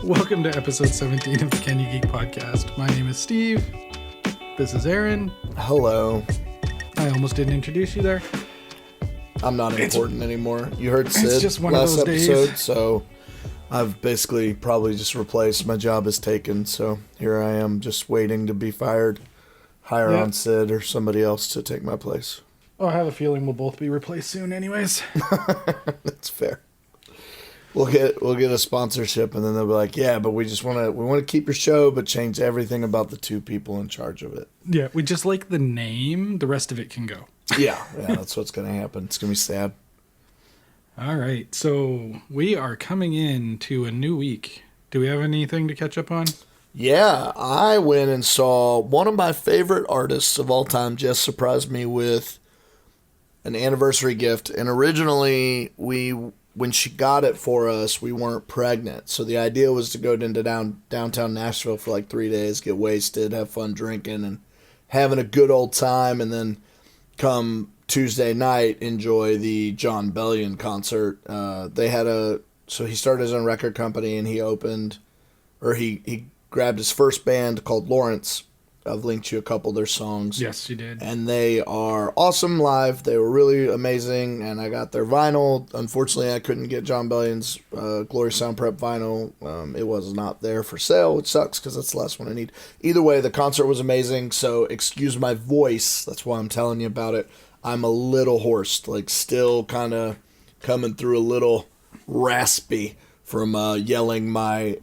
Welcome to episode 17 of the Can You Geek podcast. My name is Steve. This is Errane. Hello. I almost didn't introduce you there. I'm not important anymore. You heard Sid just one last of those episode, days. so I've basically probably just replaced. My job is taken, so here I am just waiting to be fired. Hire on Sid or somebody else to take my place. Oh, I have a feeling we'll both be replaced soon anyways. That's fair. We'll get a sponsorship, and then they'll be like, "Yeah, but we want to keep your show, but change everything about the two people in charge of it." Yeah, we just like the name. The rest of it can go. Yeah, that's what's gonna happen. It's gonna be sad. All right, so we are coming in to a new week. Do we have anything to catch up on? Yeah, I went and saw one of my favorite artists of all time just surprised me with an anniversary gift. And originally, when she got it for us, we weren't pregnant. So the idea was to go into downtown Nashville for like 3 days, get wasted, have fun drinking, and having a good old time. And then come Tuesday night, enjoy the John Bellion concert. So he started his own record company, and he grabbed his first band called Lawrence. I've linked you a couple of their songs. Yes, you did. And they are awesome live. They were really amazing, and I got their vinyl. Unfortunately, I couldn't get John Bellion's Glory Sound Prep vinyl. It was not there for sale, which sucks because that's the last one I need. Either way, the concert was amazing, so excuse my voice. That's why I'm telling you about it. I'm a little hoarse, like still kind of coming through a little raspy from yelling my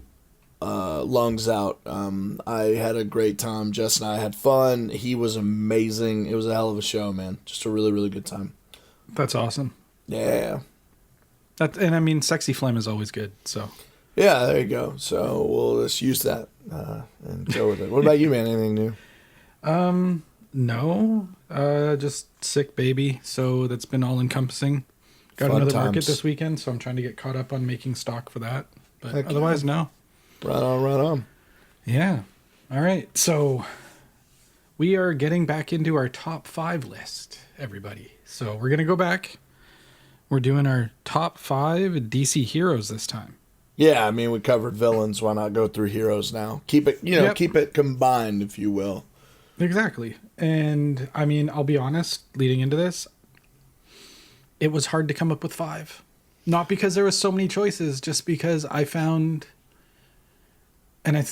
lungs out. I had a great time. Jess and I had fun. He was amazing. It was a hell of a show, man. Just a really, really good time. That's awesome. Yeah. And I mean, Sexy Phlegm is always good, so. Yeah, there you go. So we'll just use that and go with it. What about you, man? Anything new? No. Just sick baby, so that's been all-encompassing. Got Fun another market times. this weekend, so I'm trying to get caught up on making stock for that. But Heck otherwise, no. Right on. Yeah. All right. So we are getting back into our top 5 list, everybody. So we're going to go back. We're doing our top 5 DC Heroes this time. Yeah, I mean, we covered villains. Why not go through heroes now? Keep it, keep it combined, if you will. Exactly. And I mean, I'll be honest, leading into this, it was hard to come up with 5. Not because there was so many choices, just because I found... And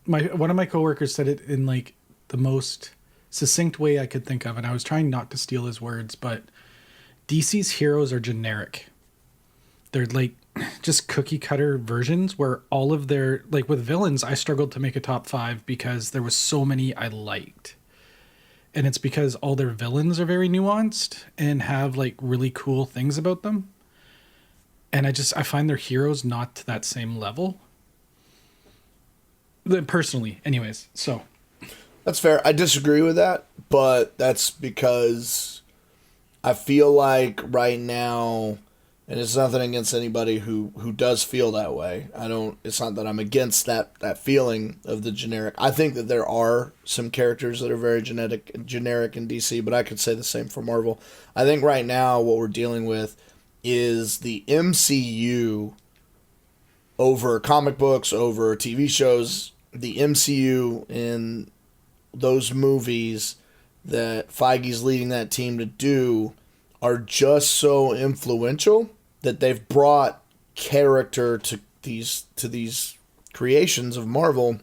one of my coworkers said it in like the most succinct way I could think of, and I was trying not to steal his words, but DC's heroes are generic. They're like just cookie cutter versions where all of their, like with villains, I struggled to make a top 5 because there was so many I liked. And it's because all their villains are very nuanced and have like really cool things about them. And I find their heroes not to that same level. Personally, anyways, so. That's fair. I disagree with that, but that's because I feel like right now, and it's nothing against anybody who does feel that way. It's not that I'm against that feeling of the generic. I think that there are some characters that are very generic in DC, but I could say the same for Marvel. I think right now what we're dealing with is the MCU over comic books, over TV shows. The MCU in those movies that Feige's leading that team to do are just so influential that they've brought character to these creations of Marvel,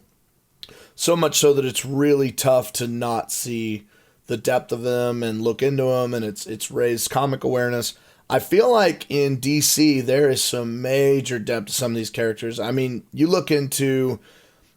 so much so that it's really tough to not see the depth of them and look into them, and it's raised comic awareness. I feel like in DC there is some major depth to some of these characters. I mean, you look into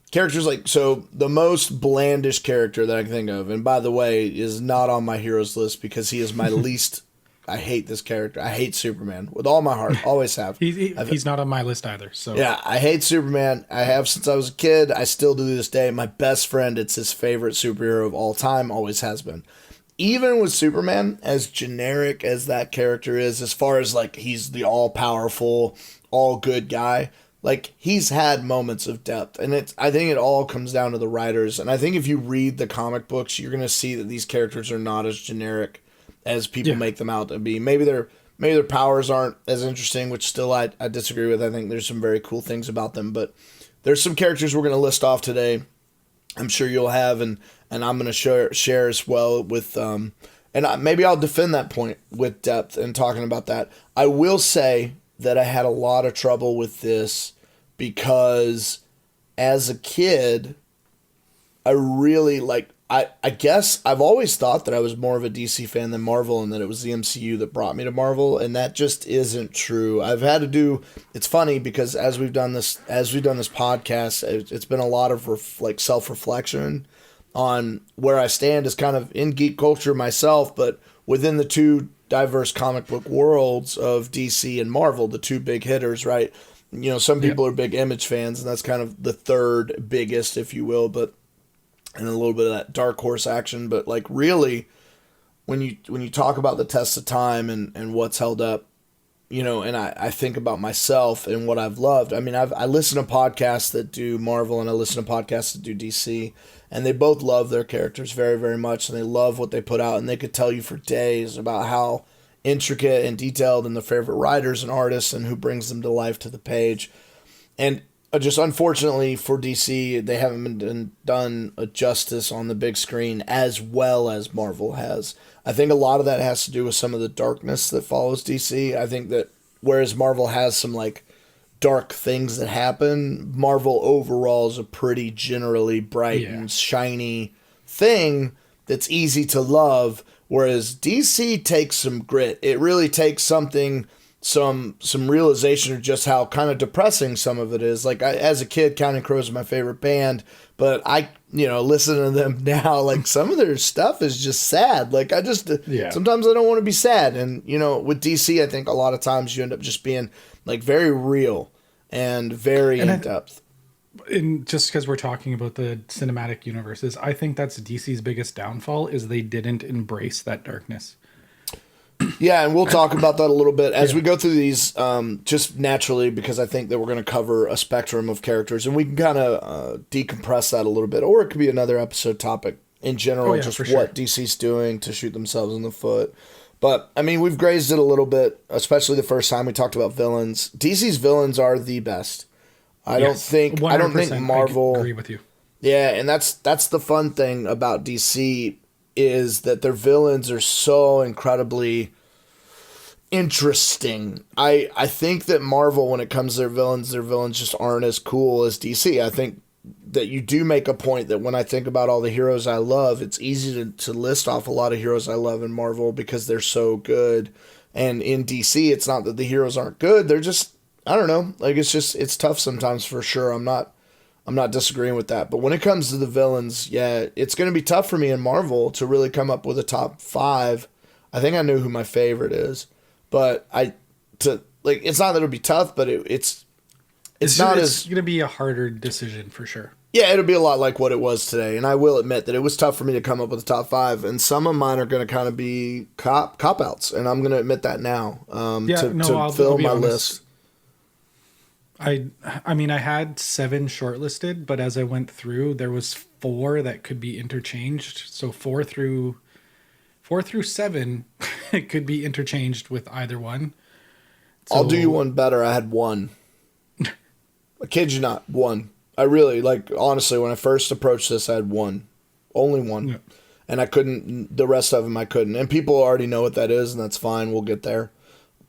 characters like, so the most blandish character that I can think of, and by the way, is not on my heroes list because he is my least, I hate this character. I hate Superman with all my heart, always have. He's not on my list either. So yeah, I hate Superman. I have since I was a kid. I still do to this day. My best friend, it's his favorite superhero of all time, always has been. Even with Superman, as generic as that character is, as far as like he's the all-powerful, all-good guy, like, he's had moments of depth, and I think it all comes down to the writers. And I think if you read the comic books, you're going to see that these characters are not as generic as people make them out to be. Maybe they're maybe their powers aren't as interesting, which still I disagree with. I think there's some very cool things about them, but there's some characters we're going to list off today. I'm sure you'll have, and I'm going to share as well with, maybe I'll defend that point with depth and talking about that. I will say that I had a lot of trouble with this because as a kid, I really I guess I've always thought that I was more of a DC fan than Marvel, and that it was the MCU that brought me to Marvel, and that just isn't true. I've had to do. It's funny because as we've done this podcast, it's been a lot of self-reflection on where I stand as kind of in geek culture myself, but within the two diverse comic book worlds of DC and Marvel, the two big hitters, right? Some people are big Image fans, and that's kind of the third biggest, if you will, and a little bit of that dark horse action. But really, when you talk about the test of time and what's held up, and I think about myself and what I've loved. I mean, I listen to podcasts that do Marvel and I listen to podcasts that do DC, and they both love their characters very, very much, and they love what they put out, and they could tell you for days about how intricate and detailed and their favorite writers and artists and who brings them to life to the page. And just unfortunately for DC, they haven't been done a justice on the big screen as well as Marvel has. I think a lot of that has to do with some of the darkness that follows DC. I think that whereas Marvel has some dark things that happen, Marvel overall is a pretty generally bright and shiny thing that's easy to love, whereas DC takes some grit. It really takes something, some realization of just how kind of depressing some of it is. As a kid, Counting Crows is my favorite band, but I listen to them now, some of their stuff is just sad. Sometimes I don't want to be sad. And, with DC, I think a lot of times you end up just being very real and very in-depth. And just because we're talking about the cinematic universes, I think that's DC's biggest downfall is they didn't embrace that darkness. Yeah, and we'll talk about that a little bit as we go through these, just naturally, because I think that we're going to cover a spectrum of characters, and we can kind of decompress that a little bit, or it could be another episode topic in general, what DC's doing to shoot themselves in the foot. But, I mean, we've grazed it a little bit, especially the first time we talked about villains. DC's villains are the best. I don't think Marvel. I agree with you. Yeah, and that's the fun thing about DC is that their villains are so incredibly interesting. I think that Marvel, when it comes to their villains just aren't as cool as DC. I think that you do make a point that when I think about all the heroes I love, it's easy to list off a lot of heroes I love in Marvel because they're so good. And in DC, it's not that the heroes aren't good. They're just, I don't know. It's tough sometimes for sure. I'm not disagreeing with that. But when it comes to the villains, it's going to be tough for me in Marvel to really come up with a top 5. I think I know who my favorite is, but it's not that it'll be tough, but it's going to be a harder decision for sure. Yeah, it'll be a lot like what it was today, and I will admit that it was tough for me to come up with a top 5, and some of mine are going to kind of be cop-outs, and I'm going to admit that now to fill my list. I mean, I had 7 shortlisted, but as I went through, there was 4 that could be interchanged. So 4 through 7 it could be interchanged with either one. So, I'll do you one better. I had 1. I kid you not, 1. I really, honestly, when I first approached this, I had 1. Only 1. Yeah. And I couldn't, the rest of them I couldn't. And people already know what that is, and that's fine. We'll get there.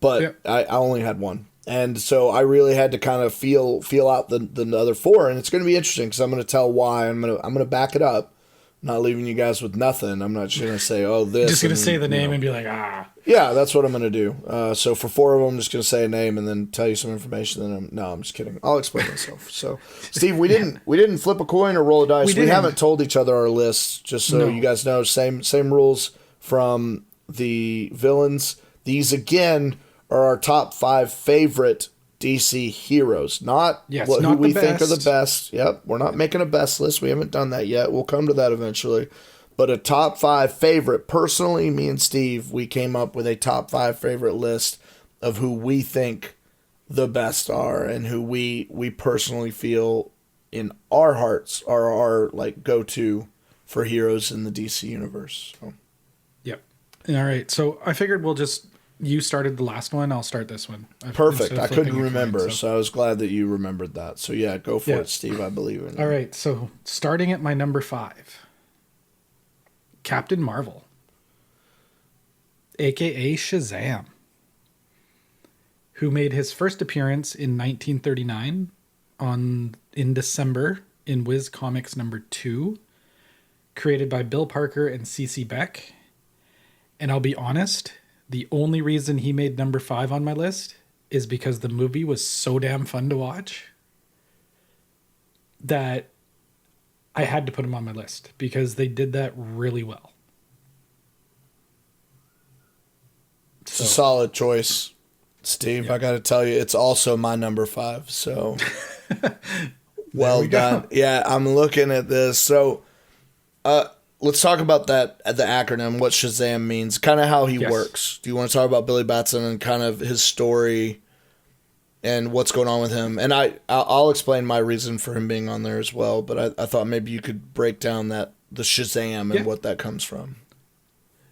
But I only had 1. And so I really had to kind of feel out the other 4, and it's going to be interesting because I'm going to tell why. I'm going to back it up. I'm not leaving you guys with nothing. I'm not just going to say, oh, this. Just going to say the name and be like, ah. Yeah, that's what I'm going to do. So for 4 of them, I'm just going to say a name and then tell you some information. I'm just kidding. I'll explain myself. So, Steve, we didn't flip a coin or roll a dice. We haven't told each other our lists, just so you guys know. Same rules from the villains. These again are our top 5 favorite DC heroes, not who we think are the best. Yep, we're not making a best list. We haven't done that yet. We'll come to that eventually. But a top 5 favorite. Personally, me and Steve, we came up with a top 5 favorite list of who we think the best are and who we personally feel in our hearts are our go-to for heroes in the DC universe. So. Yep. All right. So I figured we'll just you started the last one, I'll start this one. Perfect. Instead of I couldn't flipping a coin, remember, so I was glad that you remembered that. So yeah, go for it, Steve. I believe in you. All right, so starting at my number 5, Captain Marvel, aka Shazam, who made his first appearance in 1939 in December in Whiz Comics number 2, created by Bill Parker and C.C. Beck. And I'll be honest, the only reason he made number 5 on my list is because the movie was so damn fun to watch that I had to put him on my list because they did that really well. It's a solid choice, Steve. I got to tell you, it's also my number 5. So well done. Yeah, I'm looking at this. So let's talk about the acronym, what Shazam means, kind of how he works. Do you want to talk about Billy Batson and kind of his story and what's going on with him? And I'll explain my reason for him being on there as well, but I thought maybe you could break down the Shazam and what that comes from.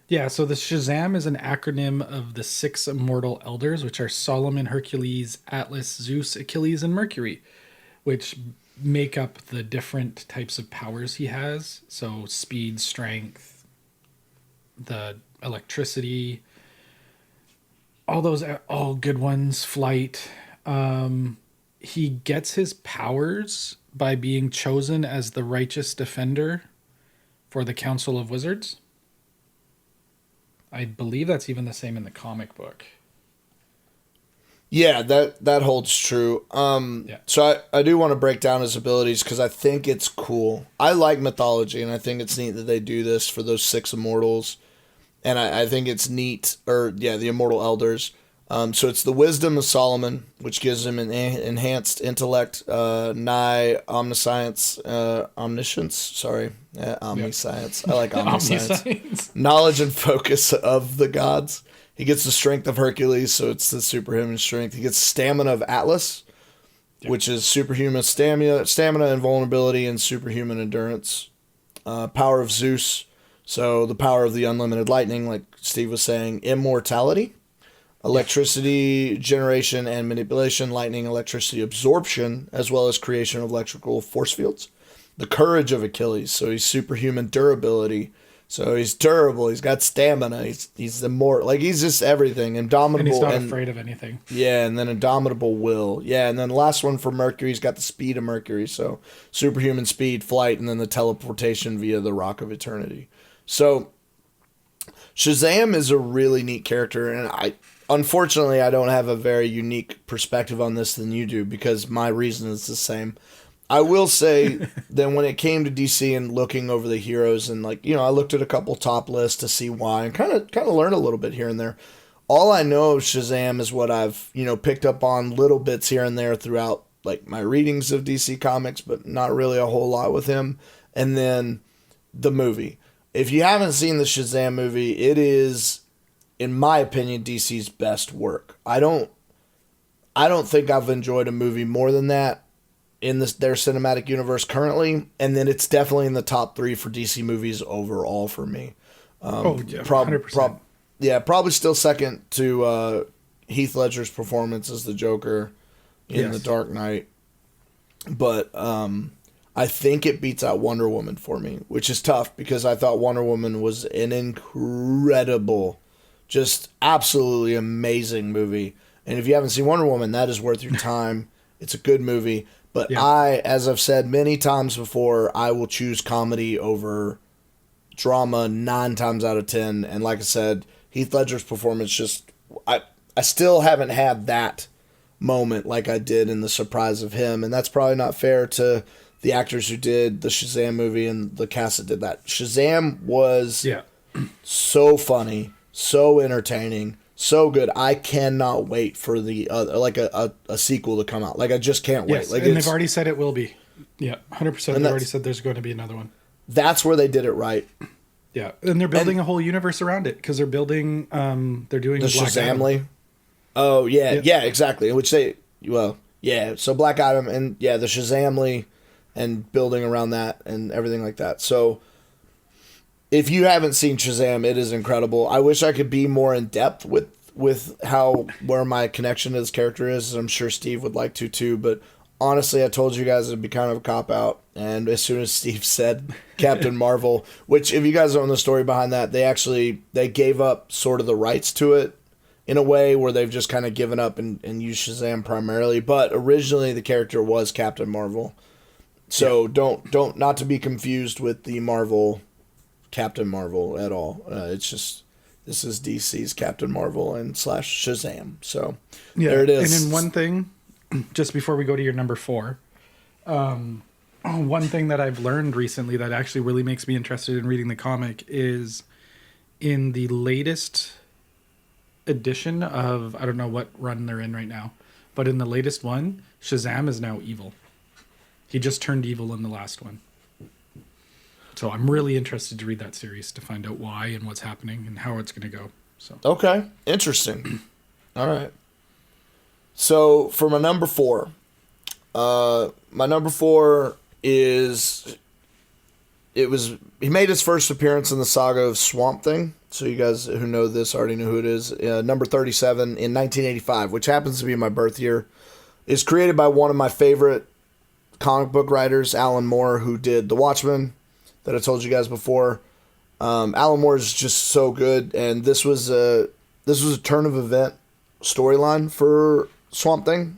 Yeah, so the Shazam is an acronym of the 6 immortal elders, which are Solomon, Hercules, Atlas, Zeus, Achilles, and Mercury, which make up the different types of powers he has. So speed, strength, the electricity, all good ones, flight. He gets his powers by being chosen as the righteous defender for the Council of Wizards. I believe that's even the same in the comic book. Yeah, that holds true. So I do want to break down his abilities because I think it's cool. I like mythology, and I think it's neat that they do this for those 6 immortals. And I think it's neat, the immortal elders. So it's the wisdom of Solomon, which gives him an enhanced intellect, nigh omniscience, omniscience. Sorry, omniscience. I like omniscience. Knowledge and focus of the gods. He gets the strength of Hercules, so it's the superhuman strength. He gets stamina of Atlas, which is superhuman stamina, invulnerability, and superhuman endurance. Power of Zeus, so the power of the unlimited lightning, like Steve was saying. Immortality. Electricity generation and manipulation, lightning, electricity absorption, as well as creation of electrical force fields. The courage of Achilles, so he's superhuman durability. So he's durable, he's got stamina, he's he's just everything. Indomitable. And he's not afraid of anything. Yeah, and then indomitable will. Yeah, and then the last one for Mercury, he's got the speed of Mercury. So superhuman speed, flight, and then the teleportation via the Rock of Eternity. So Shazam is a really neat character, and unfortunately, I don't have a very unique perspective on this than you do because my reason is the same. I will say that when it came to DC and looking over the heroes and I looked at a couple top lists to see why and kind of learn a little bit here and there. All I know of Shazam is what I've, picked up on little bits here and there throughout my readings of DC Comics, but not really a whole lot with him. And then the movie. If you haven't seen the Shazam movie, it is, in my opinion, DC's best work. I don't think I've enjoyed a movie more than that in their cinematic universe currently, and then it's definitely in the top 3 for DC movies overall for me. 100%. Probably still second to Heath Ledger's performance as the Joker in The Dark Knight, but I think it beats out Wonder Woman for me, which is tough because I thought Wonder Woman was an incredible, just absolutely amazing movie. And if you haven't seen Wonder Woman, that is worth your time. It's a good movie. But as I've said many times before, I will choose comedy over drama 9 times out of 10. And like I said, Heath Ledger's performance I still haven't had that moment like I did in The Surprise of Him. And that's probably not fair to the actors who did the Shazam movie and the cast that did that. Shazam was so funny, so entertaining, so good. I cannot wait for the a sequel to come out. I just can't wait. Yes, and they've already said it will be. Yeah, 100%. They've already said there's going to be another one. That's where they did it right. Yeah, and they're building a whole universe around it because they're building. They're doing the Shazamly. Oh yeah, exactly. So Black Adam and the Shazamly, and building around that and everything like that. So if you haven't seen Shazam, it is incredible. I wish I could be more in depth with how where my connection to this character is. I'm sure Steve would like to too, but honestly, I told you guys it'd be kind of a cop out. And as soon as Steve said Captain Marvel, which if you guys don't know the story behind that, they gave up sort of the rights to it in a way where they've just kind of given up and used Shazam primarily. But originally the character was Captain Marvel. So don't not to be confused with the Marvel Captain Marvel at all. It's just this is DC's Captain Marvel and / Shazam. So there it is. And in one thing, just before we go to your number 4, one thing that I've learned recently that actually really makes me interested in reading the comic is in the latest edition of, I don't know what run they're in right now, but in the latest one, Shazam is now evil. He just turned evil in the last one. So I'm really interested to read that series to find out why and what's happening and how it's going to go. So okay, interesting. All right. So for my number 4, is he made his first appearance in the saga of Swamp Thing. So you guys who know this already know who it is. Number 37 in 1985, which happens to be my birth year, is created by one of my favorite comic book writers, Alan Moore, who did The Watchmen that I told you guys before. Alan Moore is just so good, and this was a turn of event storyline for Swamp Thing.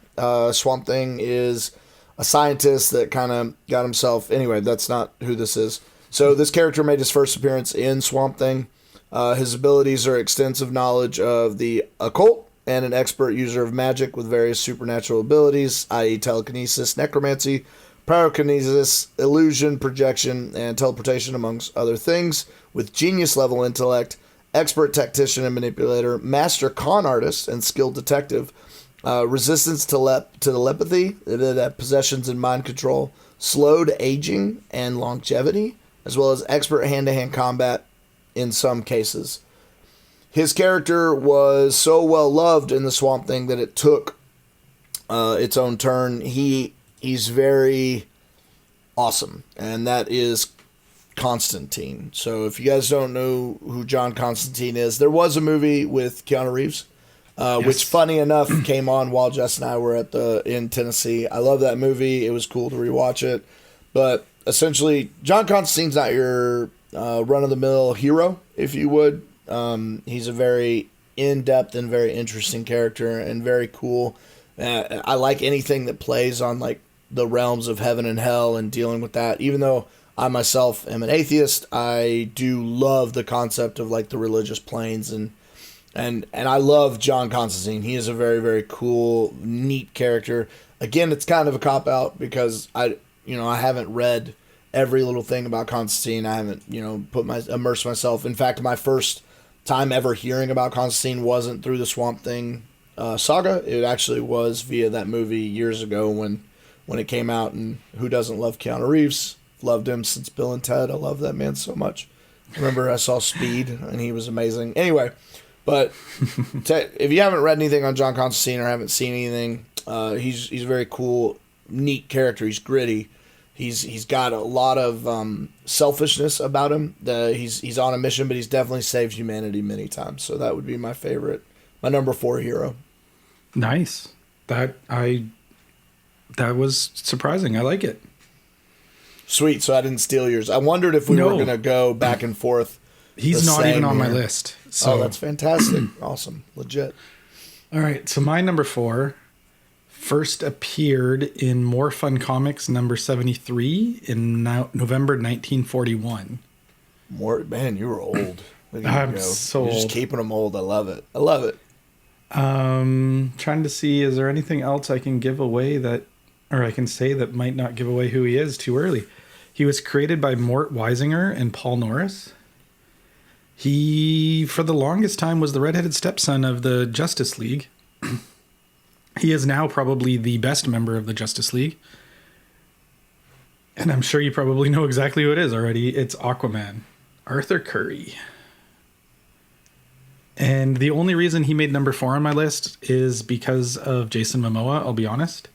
Swamp Thing is a scientist that kind of got himself... Anyway, that's not who this is. So this character made his first appearance in Swamp Thing. His abilities are extensive knowledge of the occult and an expert user of magic with various supernatural abilities, i.e. telekinesis, necromancy, pyrokinesis, illusion, projection, and teleportation, amongst other things, with genius-level intellect, expert tactician and manipulator, master con artist, and skilled detective, resistance to telepathy, possessions and mind control, slowed aging and longevity, as well as expert hand-to-hand combat in some cases. His character was so well loved in the Swamp Thing that it took its own turn. He's very awesome, and that is Constantine. So if you guys don't know who John Constantine is, there was a movie with Keanu Reeves, which funny enough came on while Jess and I were in Tennessee. I love that movie. It was cool to rewatch it. But essentially, John Constantine's not your run-of-the-mill hero, if you would. He's a very in-depth and very interesting character and very cool. I like anything that plays on like the realms of heaven and hell and dealing with that. Even though I myself am an atheist, I do love the concept of like the religious planes and I love John Constantine. He is a very, very cool, neat character. Again, it's kind of a cop-out because I haven't read every little thing about Constantine. I haven't, immersed myself. In fact, my first time ever hearing about Constantine wasn't through the Swamp Thing saga. It actually was via that movie years ago when it came out. And who doesn't love Keanu Reeves? Loved him since Bill and Ted. I love that man so much. Remember, I saw Speed, and he was amazing. Anyway, but if you haven't read anything on John Constantine or haven't seen anything, he's a very cool, neat character. He's gritty. He's got a lot of selfishness about him. He's on a mission, but he's definitely saved humanity many times. So that would be my favorite, my number 4 hero. Nice. That was surprising. I like it. Sweet. So I didn't steal yours. I wondered if we were going to go back and forth. He's not even on my list. So. Oh, that's fantastic. Awesome. Legit. All right. So my number 4 first appeared in More Fun Comics number 73 in November 1941. Man, you were old. I'm so old. You're just keeping them old. I love it. I love it. Trying to see, is there anything else I can give away I can say that might not give away who he is too early. He was created by Mort Weisinger and Paul Norris. He, for the longest time, was the redheaded stepson of the Justice League. He is now probably the best member of the Justice League. And I'm sure you probably know exactly who it is already. It's Aquaman, Arthur Curry. And the only reason he made number 4 on my list is because of Jason Momoa, I'll be honest.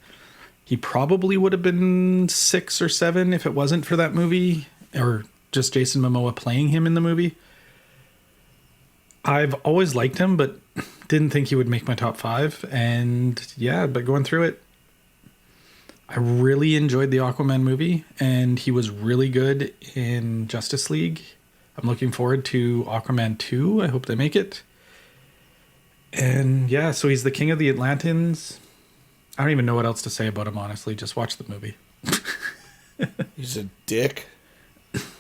He probably would have been 6 or 7 if it wasn't for that movie, or just Jason Momoa playing him in the movie. I've always liked him, but Didn't think he would make my top 5. And yeah, but going through it, I really enjoyed the Aquaman movie, and he was really good in Justice League. I'm looking forward to Aquaman 2. I hope they make it. And yeah, so he's the king of the Atlanteans. I don't even know what else to say about him, honestly. Just watch the movie. He's a dick.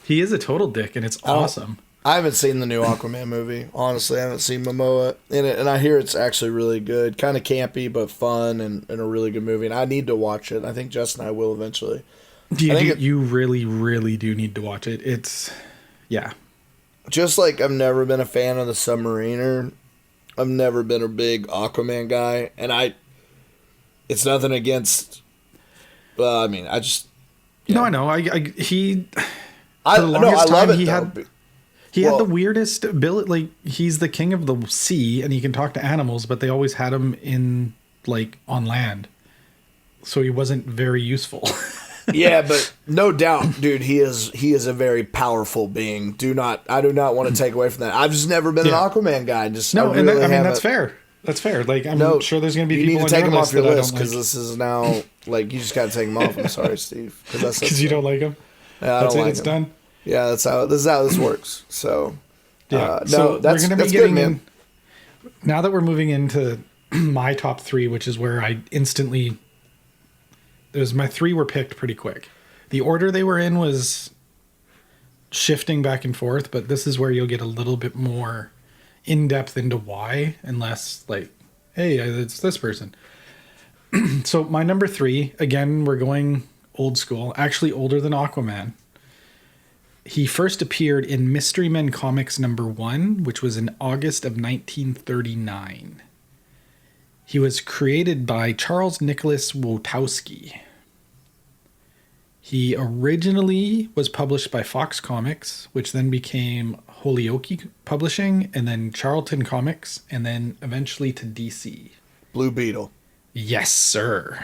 He is a total dick, and it's awesome. I haven't seen the new Aquaman movie. Honestly, I haven't seen Momoa in it, and I hear it's actually really good. Kind of campy, but fun, and a really good movie. And I need to watch it. I think Justin and I will eventually. You really, really do need to watch it. It's, yeah. Just like I've never been a fan of the Submariner, I've never been a big Aquaman guy, and it's nothing against. I mean, I just. Yeah. No, I know. I love it. He had the weirdest ability. Like, he's the king of the sea, and he can talk to animals, but they always had him in, like, on land. So he wasn't very useful. Yeah, but no doubt, dude, he is a very powerful being. I do not want to take away from that. I've just never been an Aquaman guy. That's fair. That's fair. Like, I'm sure there's going to be people on your list that I don't like. Because this is now, like, you just got to take him off. I'm sorry, Steve. Because you don't like him? Yeah, that's it, it's done? Yeah, this is how this works. So, yeah. That's good, man. Now that we're moving into my top 3, which is where I instantly... my 3 were picked pretty quick. The order they were in was shifting back and forth, but this is where you'll get a little bit more in-depth into why, and less like, hey, it's this person. So my number 3, again, we're going old school, actually older than Aquaman. He first appeared in Mystery Men Comics #1, which was in August of 1939. He was created by Charles Nicholas Wojtowski. He originally was published by Fox Comics, which then became Holyoke Publishing, and then Charlton Comics, and then eventually to DC. Blue Beetle. Yes, sir.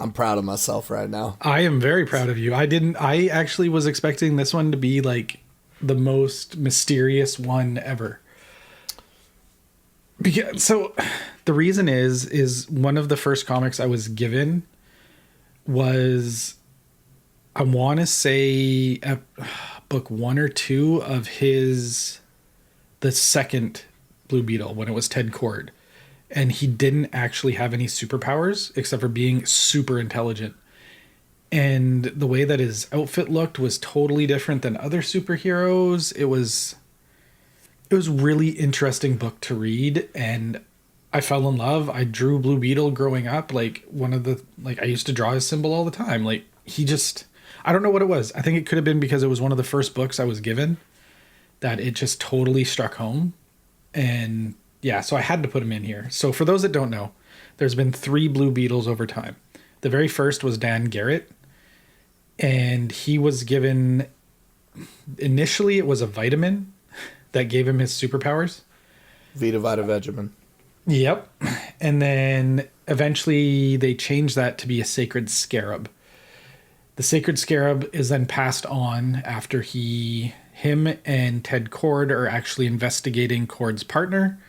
I'm proud of myself right now. I am very proud of you. I actually was expecting this one to be like the most mysterious one ever. So the reason is one of the first comics I was given was, I want to say, book 1 or 2 of the second Blue Beetle, when it was Ted Kord. And he didn't actually have any superpowers except for being super intelligent. And the way that his outfit looked was totally different than other superheroes. It was really interesting book to read, and I fell in love. I drew Blue Beetle growing up. Like, I used to draw his symbol all the time. Like, I don't know what it was. I think it could have been because it was one of the first books I was given that it just totally struck home. And yeah, so I had to put him in here. So for those that don't know, there's been 3 Blue Beetles over time. The very first was Dan Garrett, and he was given, initially it was a vitamin that gave him his superpowers. Vita Vita Vegemin. Yep. And then eventually they changed that to be a sacred scarab. The sacred scarab is then passed on after him and Ted Kord are actually investigating Kord's partner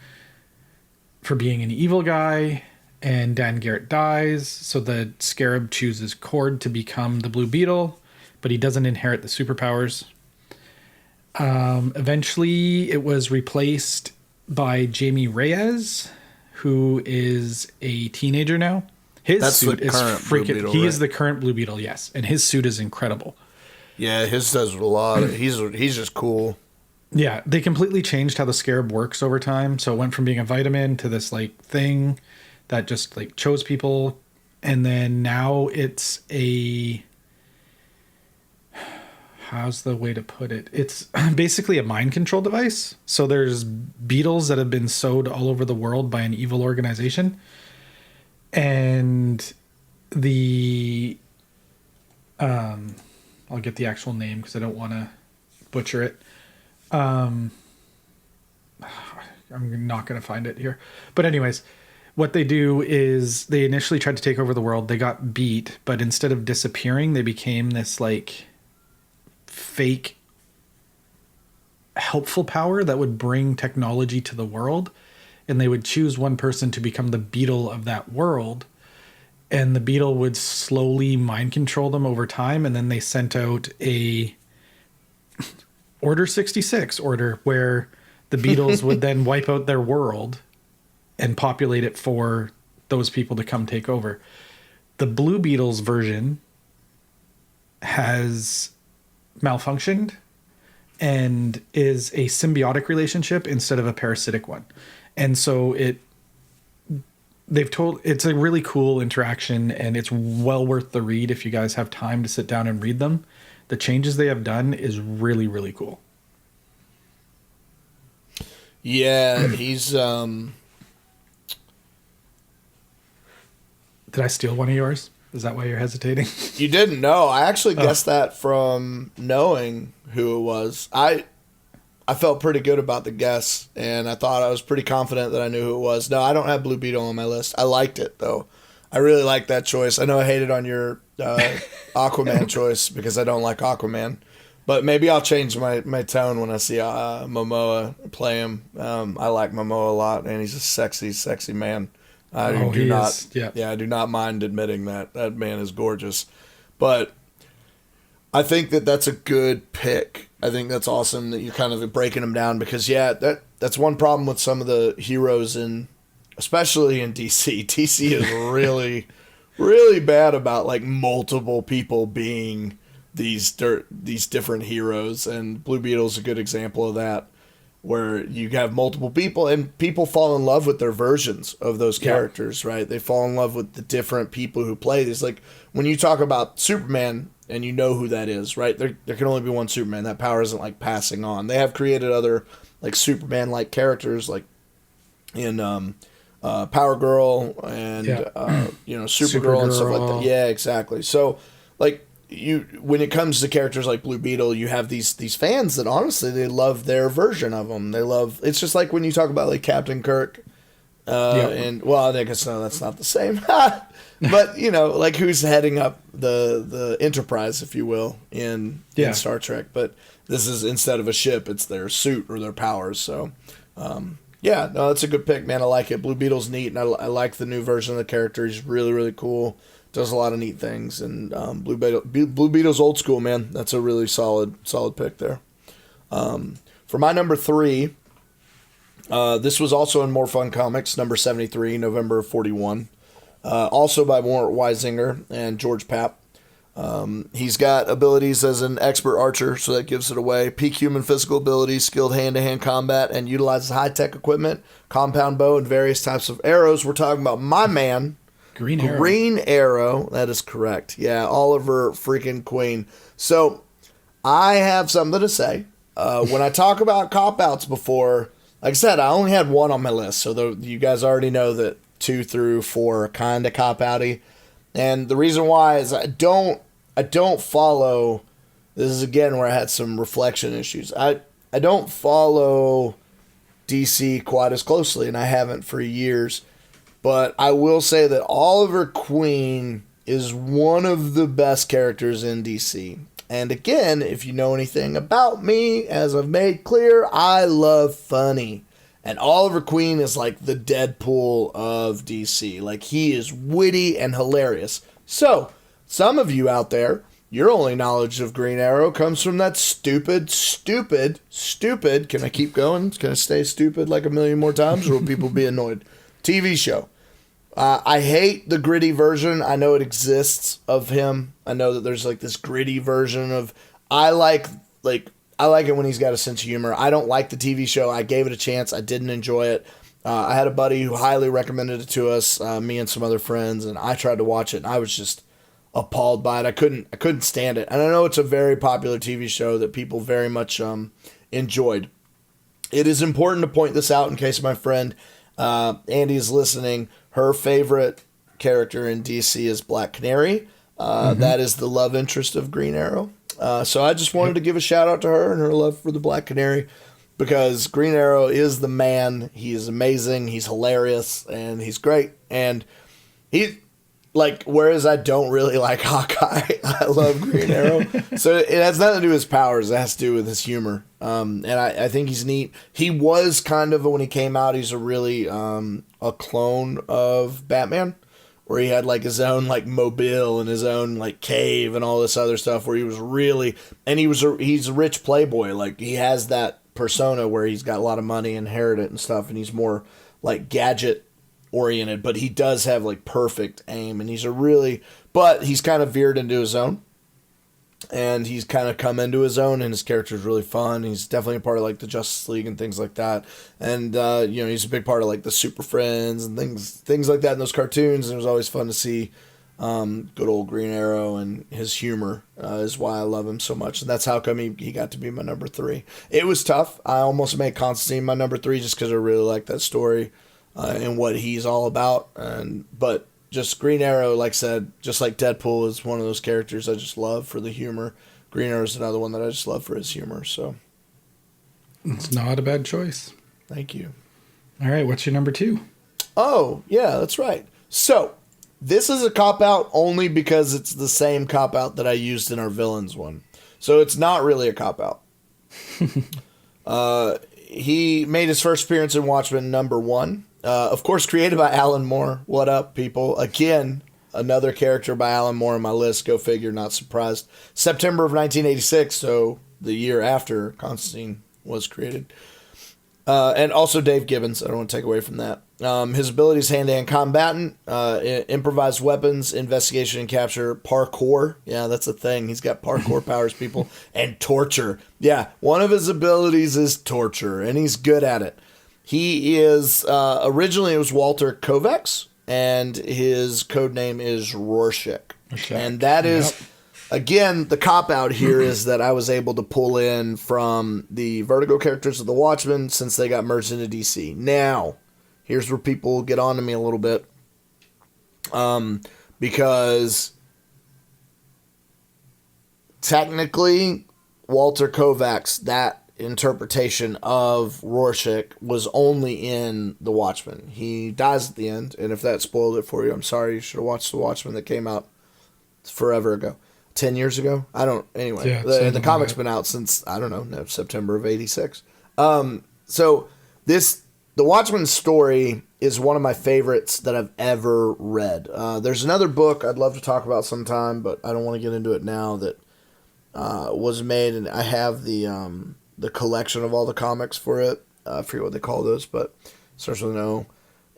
for being an evil guy, and Dan Garrett dies. So the scarab chooses Kord to become the Blue Beetle, but he doesn't inherit the superpowers. Eventually it was replaced by Jamie Reyes, who is a teenager now. His suit is freaking... He is the current Blue Beetle, yes. And his suit is incredible. Yeah, his does a lot. He's just cool. Yeah, they completely changed how the scarab works over time. So it went from being a vitamin to this like thing that just like chose people. And then now it's how's the way to put it? It's basically a mind control device. So there's beetles that have been sewed all over the world by an evil organization. And I'll get the actual name because I don't want to butcher it. I'm not going to find it here. But anyways, what they do is they initially tried to take over the world. They got beat, but instead of disappearing, they became this like fake helpful power that would bring technology to the world. and they would choose one person to become the beetle of that world, and the beetle would slowly mind control them over time, and then they sent out a Order 66 order where the beetles would then wipe out their world and populate it for those people to come take over. The Blue Beetles version has malfunctioned and is a symbiotic relationship instead of a parasitic one. And so it's a really cool interaction, and it's well worth the read if you guys have time to sit down and read them. The changes they have done is really, really cool. Yeah, he's Did I steal one of yours? Is that why you're hesitating? You didn't know. I actually guessed that from knowing who it was. I felt pretty good about the guess, and I thought I was pretty confident that I knew who it was. No, I don't have Blue Beetle on my list. I liked it, though. I really liked that choice. I know I hated on your Aquaman choice because I don't like Aquaman. But maybe I'll change my tone when I see Momoa play him. I like Momoa a lot, and he's a sexy, sexy man. I do not mind admitting that. That man is gorgeous. But I think that's a good pick. I think that's awesome that you're kind of breaking them down because, that's one problem with some of the heroes especially in DC. DC is really, really bad about like multiple people being these different heroes, and Blue Beetle's a good example of that, where you have multiple people and people fall in love with their versions of those characters, right? They fall in love with the different people who play these. Like when you talk about Superman and you know who that is, right? There can only be one Superman. That power isn't like passing on. They have created other like Superman-like characters, like in Power Girl and Supergirl and stuff like that. Yeah, exactly. So like when it comes to characters like Blue Beetle, you have these fans that honestly they love their version of them. It's just like when you talk about like Captain Kirk, and well, I guess no, that's not the same. But like who's heading up the Enterprise, if you will, in Star Trek. But this is instead of a ship, it's their suit or their powers. So, that's a good pick, man. I like it. Blue Beetle's neat, and I like the new version of the character. He's really, really cool. Does a lot of neat things, and Blue Beetle's old school, man. That's a really solid pick there. For my number 3, this was also in More Fun Comics, number 73, November of 41. Also by Mort Weisinger and George Papp. He's got abilities as an expert archer, so that gives it away. Peak human physical abilities, skilled hand-to-hand combat, and utilizes high-tech equipment, compound bow, and various types of arrows. We're talking about my man, Green Arrow. That is correct. Yeah, Oliver freaking Queen. So I have something to say. When I talk about cop-outs before, like I said, I only had one on my list, so you guys already know that 2 through 4 are kind of cop-outy. And the reason why is I don't follow. This is again where I had some reflection issues. I don't follow DC quite as closely, and I haven't for years. But I will say that Oliver Queen is one of the best characters in DC. And again, if you know anything about me, as I've made clear, I love funny. And Oliver Queen is like the Deadpool of DC. Like, he is witty and hilarious. So, some of you out there, your only knowledge of Green Arrow comes from that stupid, can I keep going? Can I stay stupid like a million more times, or will people be annoyed? TV show. I hate the gritty version. I know it exists of him. I know that there's like this gritty version of... I like it when he's got a sense of humor. I don't like the TV show. I gave it a chance. I didn't enjoy it. I had a buddy who highly recommended it to us, me and some other friends, and I tried to watch it, and I was just appalled by it. I couldn't stand it. And I know it's a very popular TV show that people very much enjoyed. It is important to point this out in case my friend Andy is listening. Her favorite character in DC is Black Canary. That is the love interest of Green Arrow. So I just wanted to give a shout out to her and her love for the Black Canary, because Green Arrow is the man. He is amazing. He's hilarious, and he's great. And like, whereas I don't really like Hawkeye, I love Green Arrow. So it has nothing to do with his powers. It has to do with his humor. And I think he's neat. He was kind of, when he came out, he's a really a clone of Batman, where he had like his own like mobile and his own like cave and all this other stuff, where he was really, and he's a rich playboy. Like, he has that persona where he's got a lot of money, inherited and stuff, and he's more like gadget oriented, but he does have like perfect aim, and but he's kind of veered into his own, and he's kind of come into his own, and his character is really fun. He's definitely a part of like the Justice League and things like that, and he's a big part of like the Super Friends and things like that in those cartoons. And it was always fun to see good old Green Arrow, and his humor is why I love him so much, and that's how come he got to be my number 3. It was tough. I almost made Constantine my number 3 just because I really like that story. And what he's all about, but just Green Arrow, like I said, just like Deadpool, is one of those characters I just love for the humor. Green Arrow is another one that I just love for his humor. So it's not a bad choice. Thank you. All right, what's your number 2? Oh yeah, that's right. So this is a cop out only because it's the same cop out that I used in our villains one. So it's not really a cop out. He made his first appearance in Watchmen #1. Of course, created by Alan Moore. What up, people? Again, another character by Alan Moore on my list. Go figure, not surprised. September of 1986, so the year after Constantine was created. And also Dave Gibbons. I don't want to take away from that. His abilities: hand-to-hand combatant, improvised weapons, investigation and capture, parkour. Yeah, that's a thing. He's got parkour powers, people. And torture. Yeah, one of his abilities is torture, and he's good at it. He is, originally it was Walter Kovacs, and his code name is Rorschach. And that is, again, the cop-out here is that I was able to pull in from the Vertigo characters of the Watchmen since they got merged into DC. Now, here's where people get on to me a little bit. Because technically, Walter Kovacs, that interpretation of Rorschach, was only in The Watchmen. He dies at the end, and if that spoiled it for you, I'm sorry. You should have watched The Watchmen that came out forever ago. 10 years ago? Anyway, yeah, the comic's been out since, I don't know, September of 86. So the Watchmen story is one of my favorites that I've ever read. There's another book I'd love to talk about sometime, but I don't want to get into it now, that was made, and I have the collection of all the comics for it. I forget what they call those, but it starts with an O.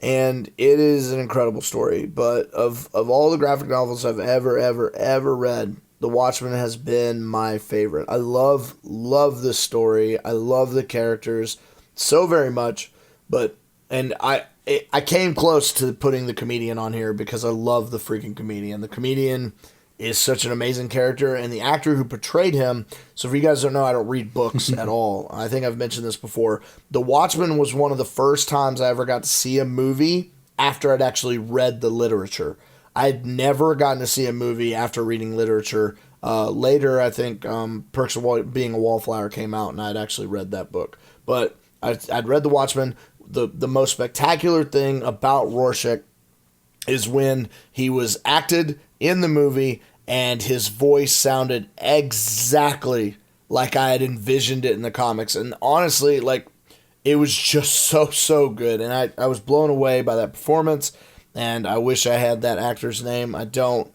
And it is an incredible story. But of all the graphic novels I've ever read, The Watchmen has been my favorite. I love this story. I love the characters so very much. And I came close to putting the comedian on here because I love the freaking comedian. The comedian is such an amazing character, and the actor who portrayed him. So if you guys don't know, I don't read books at all. I think I've mentioned this before. The Watchmen was one of the first times I ever got to see a movie after I'd actually read the literature. I'd never gotten to see a movie after reading literature. Later, I think Perks of Being a Wallflower came out, and I'd actually read that book. But I'd read The Watchmen. The most spectacular thing about Rorschach is when he was acted in the movie and his voice sounded exactly like I had envisioned it in the comics. And honestly, like, it was just so good. And I was blown away by that performance, and I wish I had that actor's name. I don't.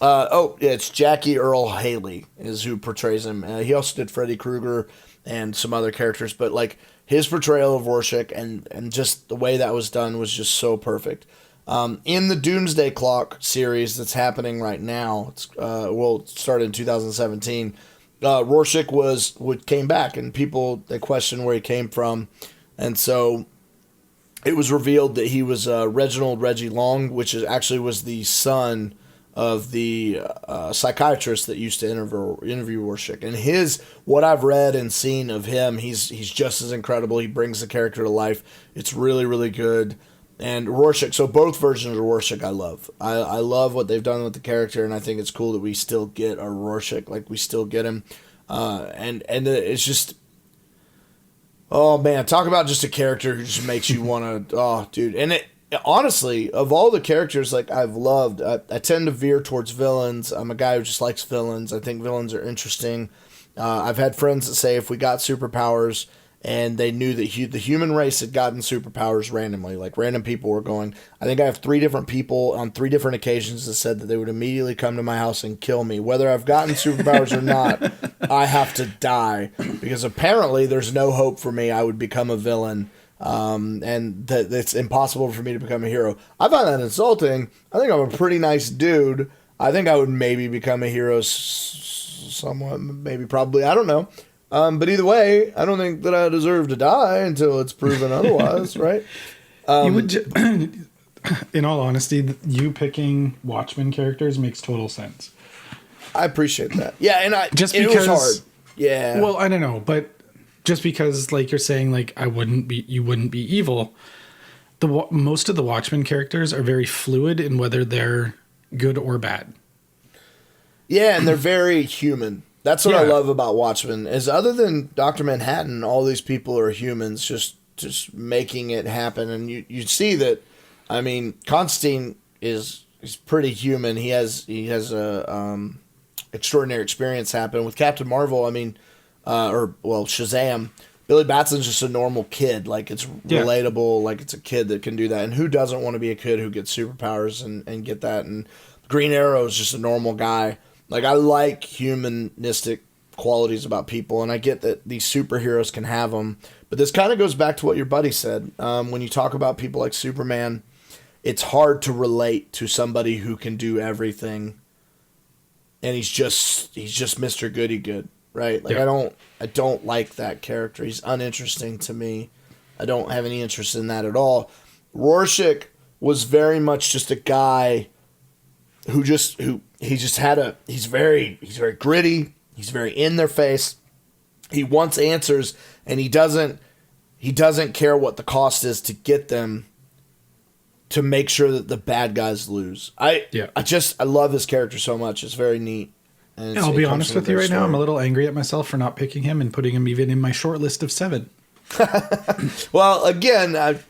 It's Jackie Earle Haley is who portrays him. He also did Freddy Krueger and some other characters, but like his portrayal of Rorschach and just the way that was done was just so perfect. In the Doomsday Clock series that's happening right now, it started in 2017. Rorschach came back, and people, they questioned where he came from, and so it was revealed that he was Reginald Reggie Long, which actually was the son of the psychiatrist that used to interview Rorschach. And what I've read and seen of him, he's just as incredible. He brings the character to life. It's really, really good. And Rorschach, so both versions of Rorschach I love. I love what they've done with the character, and I think it's cool that we still get our Rorschach, like we still get him. And it's just, oh man, talk about just a character who just makes you want to, oh dude. And honestly, of all the characters like I've loved, I tend to veer towards villains. I'm a guy who just likes villains. I think villains are interesting. I've had friends that say if we got superpowers and they knew that the human race had gotten superpowers randomly, like random people were going. I think I have 3 different people on 3 different occasions that said that they would immediately come to my house and kill me. Whether I've gotten superpowers or not, I have to die because apparently there's no hope for me. I would become a villain. And that it's impossible for me to become a hero. I find that insulting. I think I'm a pretty nice dude. I think I would maybe become a hero somewhat, maybe, probably. I don't know. But either way, I don't think that I deserve to die until it's proven otherwise, right? You would in all honesty, you picking Watchmen characters makes total sense. I appreciate that. Yeah, and it was hard. Yeah. Well, I don't know, but just because, like you're saying, like you wouldn't be evil. Most of the Watchmen characters are very fluid in whether they're good or bad. Yeah, and they're very human. That's what I love about Watchmen. Is other than Dr. Manhattan, all these people are humans, just making it happen. And you see that. I mean, Constantine is pretty human. He has a extraordinary experience happen with Captain Marvel. I mean. Shazam. Billy Batson's just a normal kid. Like, it's relatable. Like, it's a kid that can do that. And who doesn't want to be a kid who gets superpowers and get that? And Green Arrow is just a normal guy. Like, I like humanistic qualities about people, and I get that these superheroes can have them. But this kind of goes back to what your buddy said. When you talk about people like Superman, it's hard to relate to somebody who can do everything, and he's just Mr. Goody Good. Right? Like, I don't like that character. He's uninteresting to me. I don't have any interest in that at all. Rorschach was very much just a guy he's very gritty. He's very in their face. He wants answers, and he doesn't care what the cost is to get them, to make sure that the bad guys lose. I love this character so much. It's very neat. I'll be honest with you right now. I'm a little angry at myself for not picking him and putting him even in my short list of 7. Well, again, I've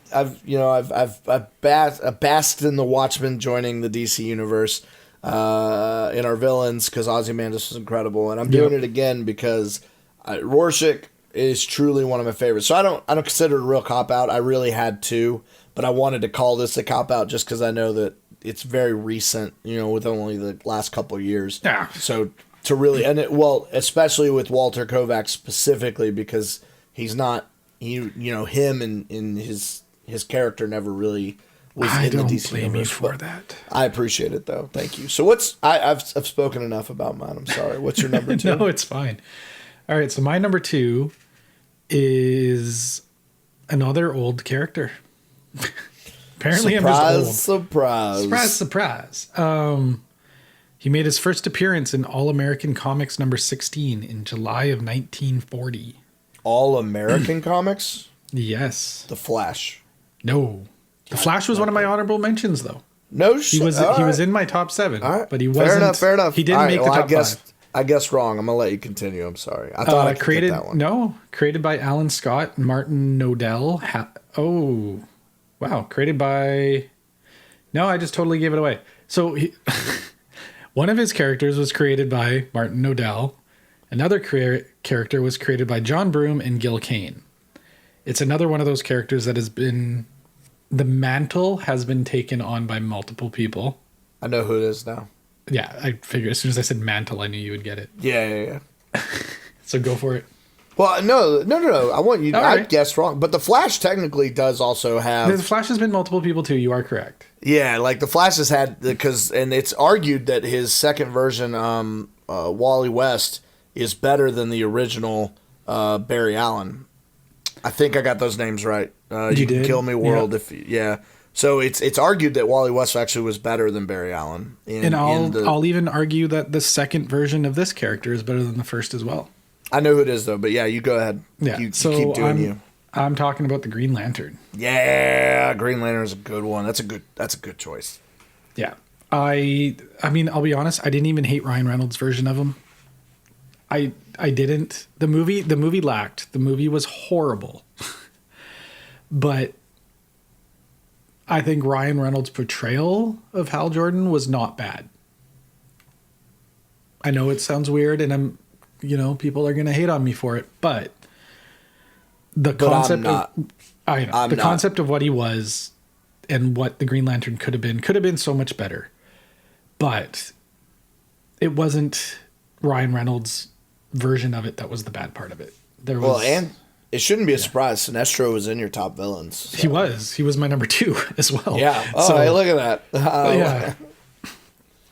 basked in the Watchmen joining the DC universe in our villains because Ozymandias was incredible, and I'm doing it again because Rorschach is truly one of my favorites. So I don't consider it a real cop out. I really had to, but I wanted to call this a cop out just because I know that it's very recent, with only the last couple of years. Yeah. So to really, especially with Walter Kovacs specifically, because he's not, him and his character never really was in the DC blame universe. You for that. I appreciate it though. Thank you. So I've spoken enough about mine. I'm sorry. What's your number 2? No, it's fine. All right. So my number 2 is another old character. Apparently, surprise. He made his first appearance in All American Comics number 16 in July of 1940. All American Comics? Yes. The Flash. No. The Flash was one of my honorable mentions, though. No shit. He was in my top 7, but he wasn't. Fair enough. He didn't make the top 5. I guess wrong. I'm gonna let you continue. I'm sorry. I thought I could get that one. No, created by Alan Scott, Martin Nodell. Wow, created by... No, I just totally gave it away. So one of his characters was created by Martin Nodell. Another character was created by John Broome and Gil Kane. It's another one of those characters that has been... The mantle has been taken on by multiple people. I know who it is now. Yeah, I figured as soon as I said mantle, I knew you would get it. Yeah. So go for it. Well, no. I want you. I right. guessed wrong, but the Flash technically does also have. The Flash has been multiple people too. You are correct. Yeah, like the Flash has had and it's argued that his second version, Wally West, is better than the original Barry Allen. I think I got those names right. You can kill me, world. So it's argued that Wally West actually was better than Barry Allen. I'll even argue that the second version of this character is better than the first as well. I know who it is though, but yeah, you go ahead. Yeah, you keep doing you. I'm talking about the Green Lantern. Yeah, Green Lantern is a good one. That's a good choice. Yeah, I mean, I'll be honest. I didn't even hate Ryan Reynolds' version of him. I didn't. The movie lacked. The movie was horrible, but I think Ryan Reynolds' portrayal of Hal Jordan was not bad. I know it sounds weird, and people are going to hate on me for it, but concept concept of what he was and what the Green Lantern could have been so much better. But it wasn't Ryan Reynolds' version of it that was the bad part of it. And it shouldn't be a surprise. Sinestro was in your top villains. So. He was my number 2 as well. Yeah. Oh, hey, look at that.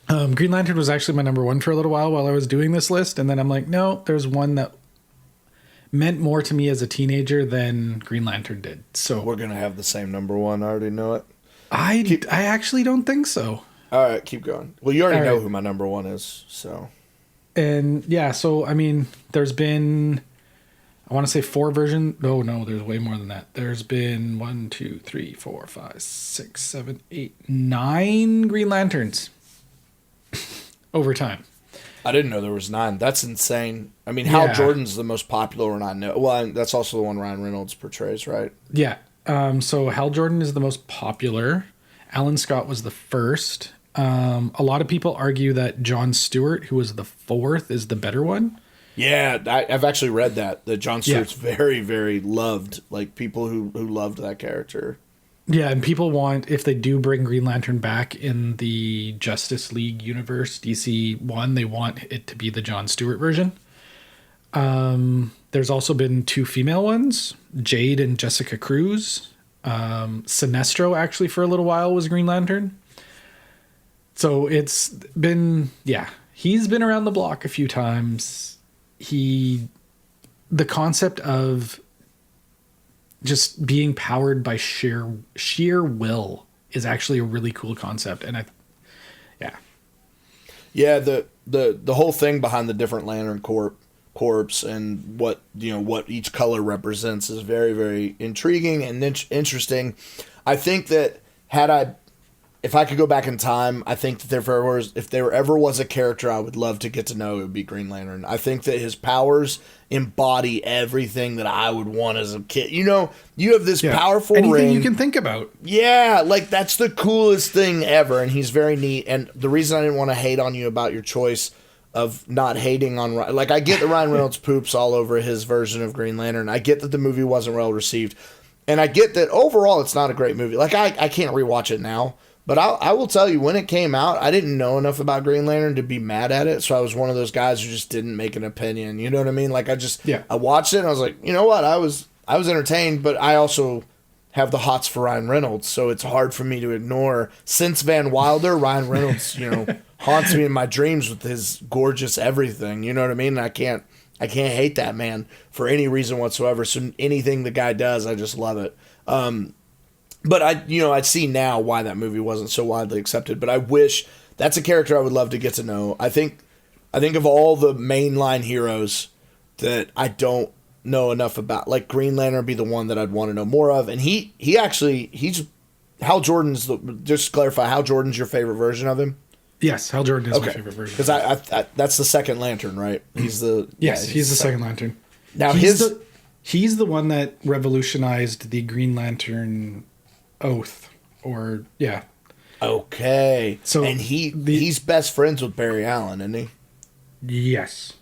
Yeah. Green Lantern was actually my number 1 for a little while I was doing this list. And then I'm like, no, there's one that meant more to me as a teenager than Green Lantern did. So we're going to have the same number 1. I already know it. I actually don't think so. All right, keep going. Well, you already know who my number 1 is, so. And yeah, so I mean, there's been, I want to say 4 versions. No, there's way more than that. There's been 1, 2, 3, 4, 5, 6, 7, 8, 9 Green Lanterns over time. I didn't know there was 9. That's insane. I mean, Hal Jordan's the most popular one I know. Well, that's also the one Ryan Reynolds portrays, right? Yeah. So Hal Jordan is the most popular. Alan Scott was the first. A lot of people argue that Jon Stewart, who was the 4th, is the better one. Yeah, I've actually read that Jon Stewart's very, very loved. Like, people who loved that character. Yeah, and people want, if they do bring Green Lantern back in the Justice League universe, DC 1, they want it to be the Jon Stewart version. There's also been 2 female ones, Jade and Jessica Cruz. Sinestro, actually, for a little while, was Green Lantern. So it's been, he's been around the block a few times. The concept of just being powered by sheer will is actually a really cool concept. And the whole thing behind the different Lantern corps and what each color represents is very, very intriguing and interesting. I think that if I could go back in time, I think that if there ever was a character I would love to get to know, it would be Green Lantern. I think that his powers embody everything that I would want as a kid. You have this powerful anything ring. You can think about. Yeah, like that's the coolest thing ever, and he's very neat. And the reason I didn't want to hate on you about your choice of not hating on, like, I get that Ryan Reynolds poops all over his version of Green Lantern. I get that the movie wasn't well received, and I get that overall it's not a great movie. Like, I can't rewatch it now. But I will tell you, when it came out, I didn't know enough about Green Lantern to be mad at it. So I was one of those guys who just didn't make an opinion. You know what I mean? Like, I watched it and I was like, you know what? I was entertained, but I also have the hots for Ryan Reynolds. So it's hard for me to ignore. Since Van Wilder, Ryan Reynolds, haunts me in my dreams with his gorgeous everything. You know what I mean? And I can't hate that man for any reason whatsoever. So anything the guy does, I just love it. But I see now why that movie wasn't so widely accepted. But I wish that's a character I would love to get to know. I think of all the mainline heroes that I don't know enough about, like Green Lantern would be the one that I'd want to know more of. And he's Hal Jordan's. Just to clarify, Hal Jordan's your favorite version of him? Yes, Hal Jordan is my favorite version. Because I that's the second Lantern, right? He's the he's the second Lantern. Now he's the one that revolutionized the Green Lantern oath, Okay. So and he's best friends with Barry Allen, isn't he? Yes.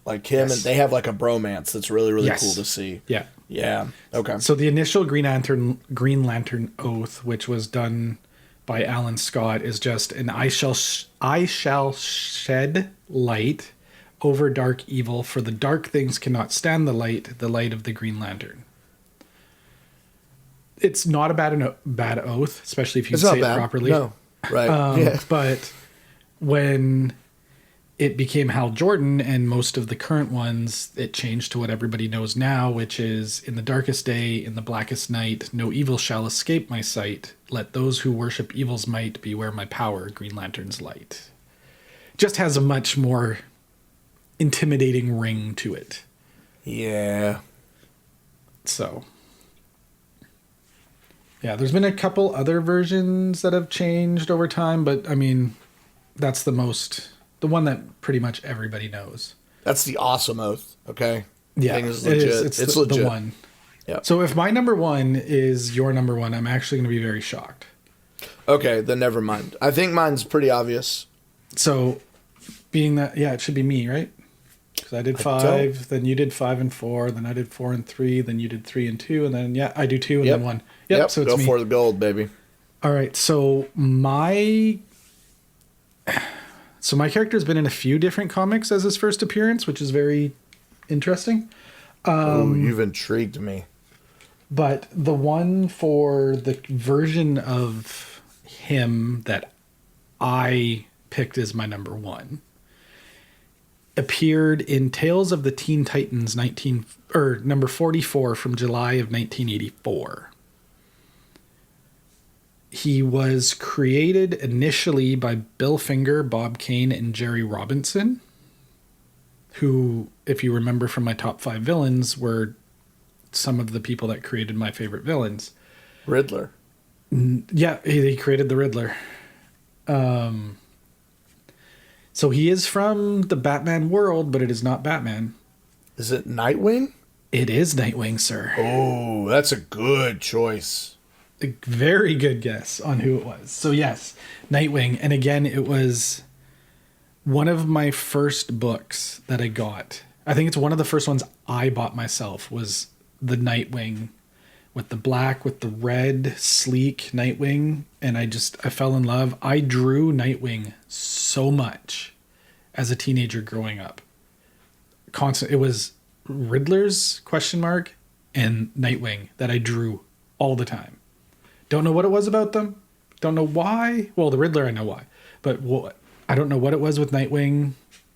Like him, and they have like a bromance that's really, really cool to see. Yeah. Yeah. Okay. So the initial Green Lantern oath, which was done by Alan Scott, is just an I shall shed light over dark evil, for the dark things cannot stand the light of the Green Lantern. It's not a bad oath, especially if you say it properly. No, right. But when it became Hal Jordan and most of the current ones, it changed to what everybody knows now, which is, in the darkest day, in the blackest night, no evil shall escape my sight. Let those who worship evil's might beware my power, Green Lantern's light. Just has a much more intimidating ring to it. Yeah. So... yeah, there's been a couple other versions that have changed over time, but I mean, that's the one that pretty much everybody knows. That's the awesome oath, okay? Yeah, thing is legit. It's legit. The one. Yeah. So if my number 1 is your number 1, I'm actually going to be very shocked. Okay, then never mind. I think mine's pretty obvious. So, being that, yeah, it should be me, right? Because I did 5, then you did 5 and 4, then I did 4 and 3, then you did 3 and 2, and then, yeah, I do 2 and then 1. Yep, so it's go me. for the gold, baby. All right, so my character's been in a few different comics as his first appearance, which is very interesting. You've intrigued me. But the one for the version of him that I picked as my number 1 appeared in Tales of the Teen Titans number 44 from July of 1984. He was created initially by Bill Finger, Bob Kane, and Jerry Robinson, who, if you remember from my top 5 villains, were some of the people that created my favorite villains. Riddler. Yeah, he created the Riddler. So he is from the Batman world, but it is not Batman. Is it Nightwing? It is Nightwing, sir. Oh, that's a good choice. A very good guess on who it was. So yes, Nightwing. And again, it was one of my first books that I got. I think it's one of the first ones I bought myself was the Nightwing with the black, with the red, sleek Nightwing. And I fell in love. I drew Nightwing so much as a teenager growing up. It was Riddler's ? And Nightwing that I drew all the time. Don't know what it was about them. Don't know why. Well, the Riddler, I know why. But I don't know what it was with Nightwing.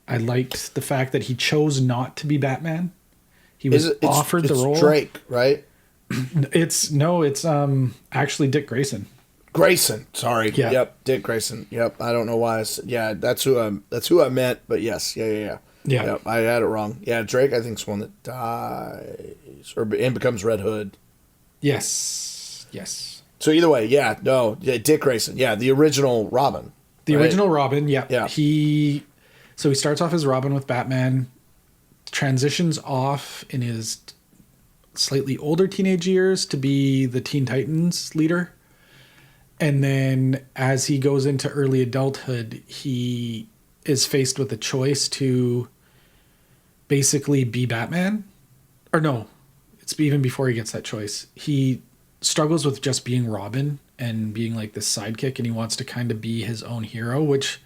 I liked the fact that he chose not to be Batman. He was offered the role. It's Drake, right? It's actually Dick Grayson. Grayson, sorry. Yeah. Yep, Dick Grayson. Yep, I don't know why. That's who I meant. But yes, yeah. Yep, I had it wrong. Yeah, Drake, I think, is one that dies and becomes Red Hood. Yes. So either way, Dick Grayson, the original Robin. The original Robin, yeah. Yeah. He starts off as Robin with Batman, transitions off in his slightly older teenage years to be the Teen Titans leader. And then as he goes into early adulthood, he is faced with a choice to basically be Batman. Or no, it's even before he gets that choice. He struggles with just being Robin and being like this sidekick, and he wants to kind of be his own hero, which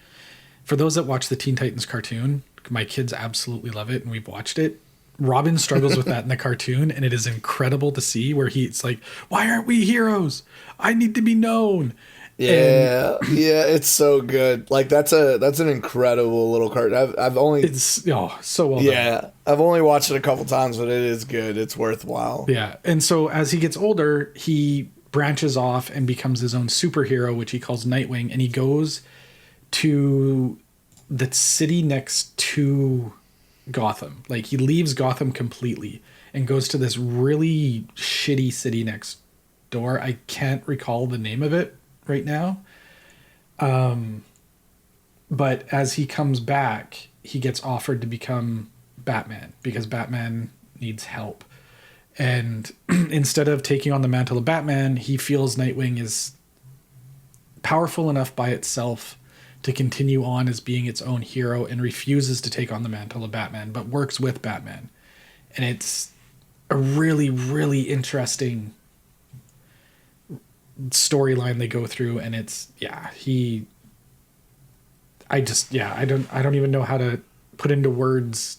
for those that watch the Teen Titans cartoon, my kids absolutely love it and we've watched it. Robin struggles with that in the cartoon, and it is incredible to see where he's like, why aren't we heroes? I need to be known. Yeah, it's so good. Like that's an incredible little cartoon. It's so well done. Yeah, I've only watched it a couple times, but it is good. It's worthwhile. Yeah, and so as he gets older, he branches off and becomes his own superhero, which he calls Nightwing, and he goes to the city next to Gotham. Like he leaves Gotham completely and goes to this really shitty city next door. I can't recall the name of it right now. But as he comes back, he gets offered to become Batman because Batman needs help. And instead of taking on the mantle of Batman, he feels Nightwing is powerful enough by itself to continue on as being its own hero and refuses to take on the mantle of Batman, but works with Batman. And it's a really, really interesting storyline they go through. And it's, I don't even know how to put into words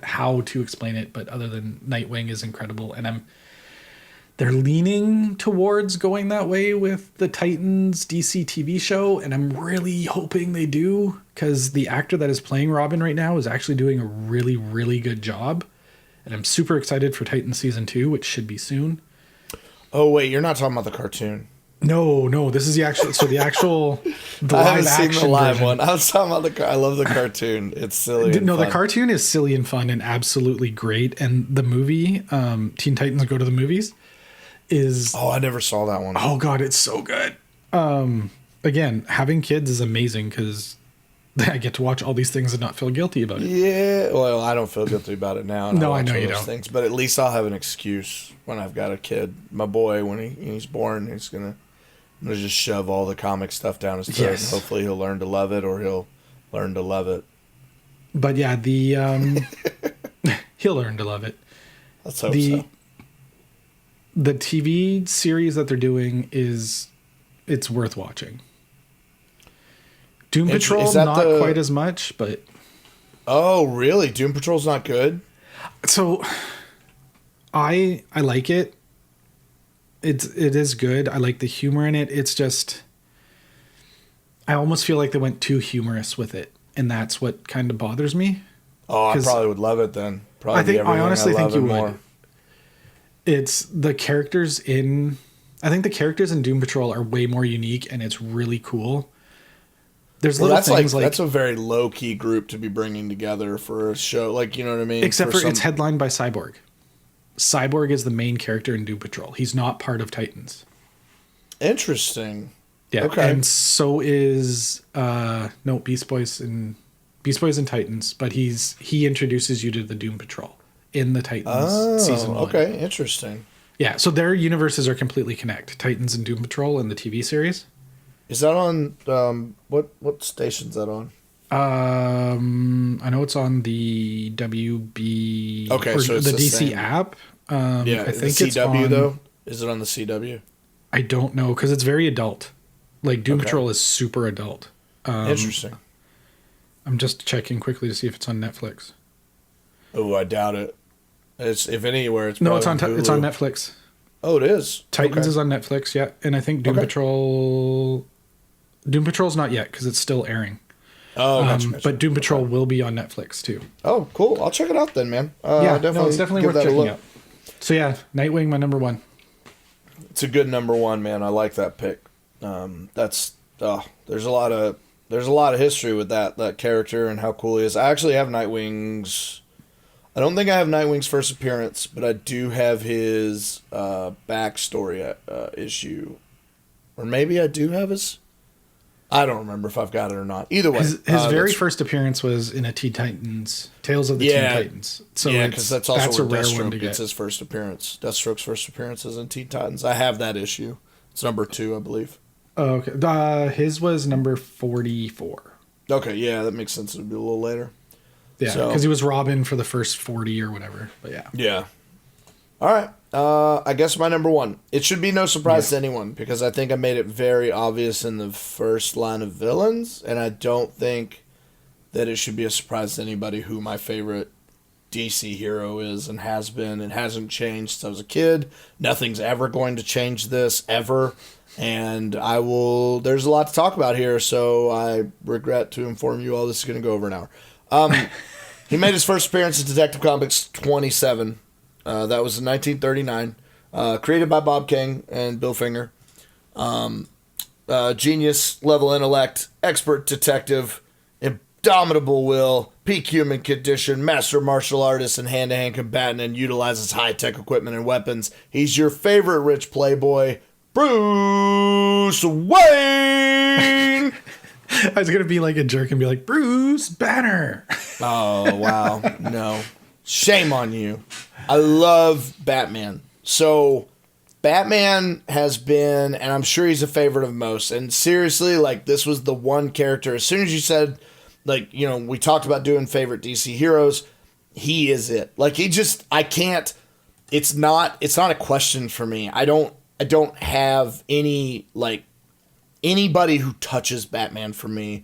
how to explain it, but other than Nightwing is incredible. And they're leaning towards going that way with the Titans DC TV show, and I'm really hoping they do, because the actor that is playing Robin right now is actually doing a really, really good job. And I'm super excited for Titans Season 2, which should be soon. Oh, wait, you're not talking about the cartoon. No, this is the actual the I live haven't seen action the live version. one. I was talking about I love the cartoon. It's silly. No, fun. the cartoon is silly and fun and absolutely great. And the movie, Teen Titans Go to the Movies, is... Oh, I never saw that one. Oh, God, it's so good. Again, having kids is amazing because I get to watch all these things and not feel guilty about it. Yeah, well, I don't feel guilty about it now. No, I know you don't. Things, but at least I'll have an excuse when I've got a kid. My boy, when he's born, he's going to I'm gonna just shove all the comic stuff down his throat. Yes. And hopefully he'll learn to love it, or he'll learn to love it. But yeah, the he'll learn to love it. Let's hope so. The TV series that they're doing it's worth watching. Doom Patrol not quite as much, but oh really? Doom Patrol's not good. So I like it. It is good. I like the humor in it. It's just I almost feel like they went too humorous with it, and that's what kind of bothers me. Oh, I probably would love it then. Probably I honestly think you more. would. It's the characters in. I think the characters in Doom Patrol are way more unique, and it's really cool. There's little things like that's a very low key group to be bringing together for a show, like you know what I mean. Except for it's headlined by Cyborg. Cyborg is the main character in Doom Patrol. He's not part of Titans. Interesting. Yeah. Okay. And so is Beast Boys and Titans, but he introduces you to the Doom Patrol in the Titans season 1. Okay, interesting. Yeah, so their universes are completely connected. Titans and Doom Patrol in the TV series. Is that on what station's that on? I know it's on the WB. Okay, so it's the the DC same app. Yeah, I think the it's CW on, though. Is it on the CW? I don't know because it's very adult. Like Doom Patrol is super adult. Interesting. I'm just checking quickly to see if it's on Netflix. Oh, I doubt it. It's if anywhere, it's no, it's on Hulu. it's on Netflix. Oh, it is. Titans is on Netflix, yeah, and I think Doom Patrol's not yet because it's still airing. Oh, gotcha. But Doom Patrol will be on Netflix too. Oh, cool! I'll check it out then, man. Yeah, it's definitely worth checking out. So yeah, Nightwing, my number 1. It's a good number 1, man. I like that pick. There's a lot of history with that character and how cool he is. I actually have Nightwing's. I don't think I have Nightwing's first appearance, but I do have his backstory issue, or maybe I do have his. I don't remember if I've got it or not. Either way, his very first appearance was in a Teen Titans, Tales of the Teen Titans. So yeah, because that's also where a rare one Deathstroke to gets get. his first appearance. Deathstroke's first appearance is in Teen Titans. I have that issue. It's number 2, I believe. Oh, okay. His was number 44. Okay, yeah, that makes sense. It'd be a little later. Yeah, because he was Robin for the first 40 or whatever. But yeah. Yeah. All right. I guess my number 1. It should be no surprise to anyone because I think I made it very obvious in the first line of villains, and I don't think that it should be a surprise to anybody who my favorite DC hero is and has been. It hasn't changed since I was a kid. Nothing's ever going to change this, ever. And there's a lot to talk about here, so I regret to inform you all this is going to go over an hour. He made his first appearance in Detective Comics 27. That was in 1939. Created by Bob Kane and Bill Finger. Genius level intellect, expert detective, indomitable will, peak human condition, master martial artist, and hand-to-hand combatant, and utilizes high-tech equipment and weapons. He's your favorite rich playboy, Bruce Wayne! I was going to be like a jerk and be like, Bruce Banner! Oh, wow. No. Shame on you. I love Batman. So, Batman has been, and I'm sure he's a favorite of most, and seriously, like, this was the one character, as soon as you said, like, you know, we talked about doing favorite DC heroes, he is it. Like, I can't, it's not a question for me. I don't have any, like, anybody who touches Batman for me,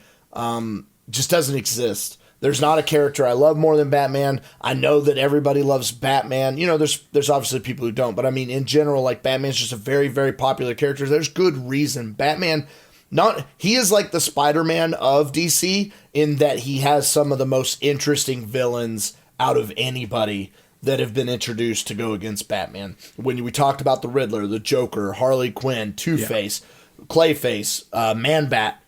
just doesn't exist. There's not a character I love more than Batman. I know that everybody loves Batman. You know, there's obviously people who don't, but I mean, in general, like, Batman's just a very, very popular character. There's good reason. Batman, he is like the Spider-Man of DC in that he has some of the most interesting villains out of anybody that have been introduced to go against Batman. When we talked about the Riddler, the Joker, Harley Quinn, Two-Face, Clayface, Man-Bat,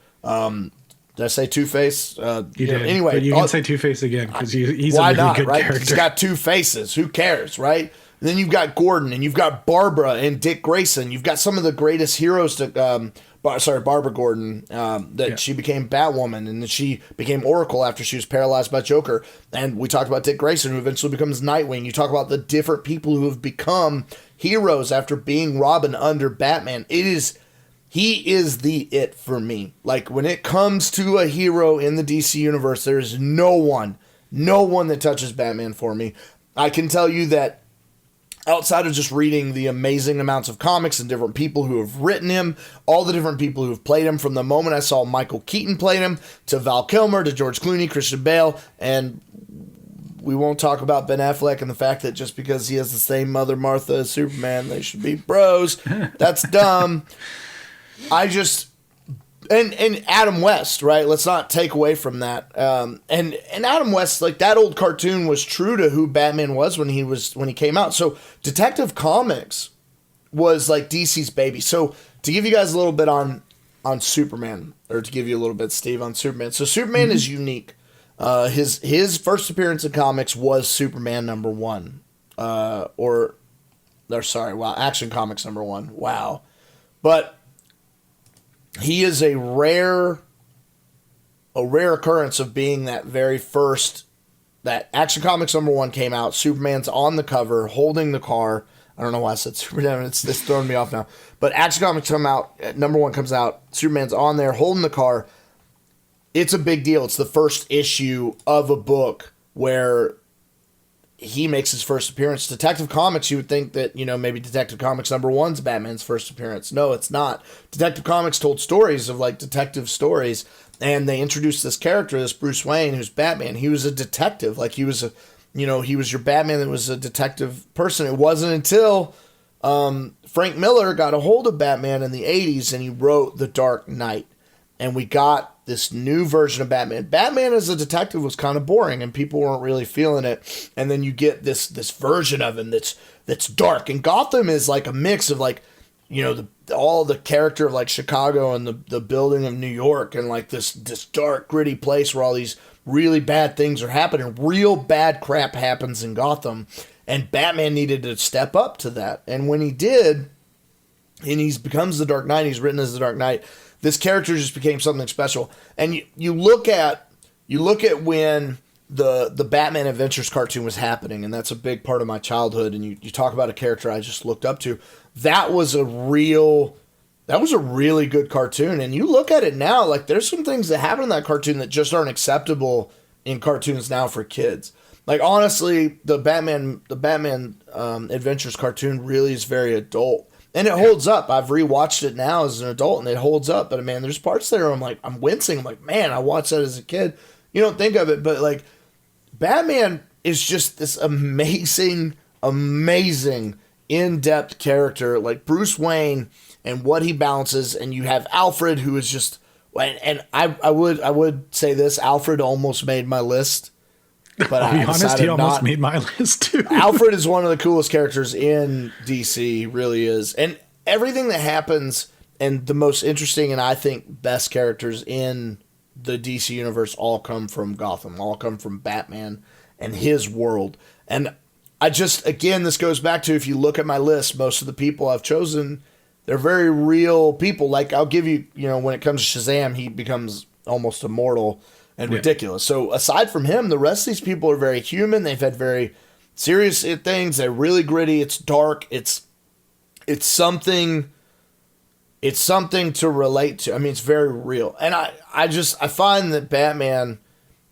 did I say Two-Face? You did. Anyway, but you can say Two-Face again because he's why a really not, good right? character. He's got 2 faces. Who cares, right? And then you've got Gordon, and you've got Barbara and Dick Grayson. You've got some of the greatest heroes to... Barbara Gordon, she became Batwoman, and then she became Oracle after she was paralyzed by Joker. And we talked about Dick Grayson, who eventually becomes Nightwing. You talk about the different people who have become heroes after being Robin under Batman. It is he is the it for me. Like, when it comes to a hero in the DC universe, there's no one that touches Batman for me. I can tell you that outside of just reading the amazing amounts of comics and different people who have written him, all the different people who have played him, from the moment I saw Michael Keaton play him, to Val Kilmer, to George Clooney, Christian Bale, and we won't talk about Ben Affleck and the fact that just because he has the same Mother Martha as Superman, they should be bros. That's dumb. And Adam West, right? Let's not take away from that. And Adam West, like, that old cartoon was true to who Batman was when he came out. So Detective Comics was like DC's baby. So to give you guys a little bit on Superman, or to give you a little bit, Steve, on Superman. So Superman is unique. His first appearance in comics was Superman #1, Action Comics #1. Wow, but he is a rare occurrence of being that very first. That Action Comics #1 came out. Superman's on the cover holding the car. I don't know why I said Superman. It's throwing me off now. But Action Comics #1 comes out. Superman's on there holding the car. It's a big deal. It's the first issue of a book where he makes his first appearance. Detective Comics, you would think that, maybe Detective Comics #1's Batman's first appearance. No, it's not. Detective Comics told stories of, like, detective stories, and they introduced this character, this Bruce Wayne, who's Batman. He was a detective. Like, he was he was your Batman that was a detective person. It wasn't until Frank Miller got a hold of Batman in the 80s, and he wrote The Dark Knight. And we got this new version of Batman. Batman as a detective was kind of boring, and people weren't really feeling it. And then you get this version of him that's dark. And Gotham is like a mix of, like, all the character of, like, Chicago and the building of New York, and, like, this dark, gritty place where all these really bad things are happening. Real bad crap happens in Gotham, and Batman needed to step up to that. And when he did, and he becomes the Dark Knight, he's written as the Dark Knight, this character just became something special. And you look at when the Batman Adventures cartoon was happening, and that's a big part of my childhood, and you talk about a character I just looked up to. That was a really good cartoon. And you look at it now, like, there's some things that happen in that cartoon that just aren't acceptable in cartoons now for kids. Like, honestly, the Batman Adventures cartoon really is very adult. And it holds up. I've rewatched it now as an adult, and it holds up. But, man, there's parts there where I'm wincing. I'm like, man, I watched that as a kid. You don't think of it, but, like, Batman is just this amazing, in-depth character. Like, Bruce Wayne and what he balances, and you have Alfred, who is just, and I would say this, Alfred almost made my list. But I'll be honest, he almost made my list too. Alfred is one of the coolest characters in DC, really is. And everything that happens, and the most interesting and I think best characters in the DC universe, all come from Gotham, all come from Batman and his world. And again, this goes back to, if you look at my list, most of the people I've chosen, they're very real people. Like, I'll give you, when it comes to Shazam, he becomes almost immortal and ridiculous. So aside from him, the rest of these people are very human. They've had very serious things. They're really gritty. It's dark. It's something to relate to. I mean, it's very real. And I find that Batman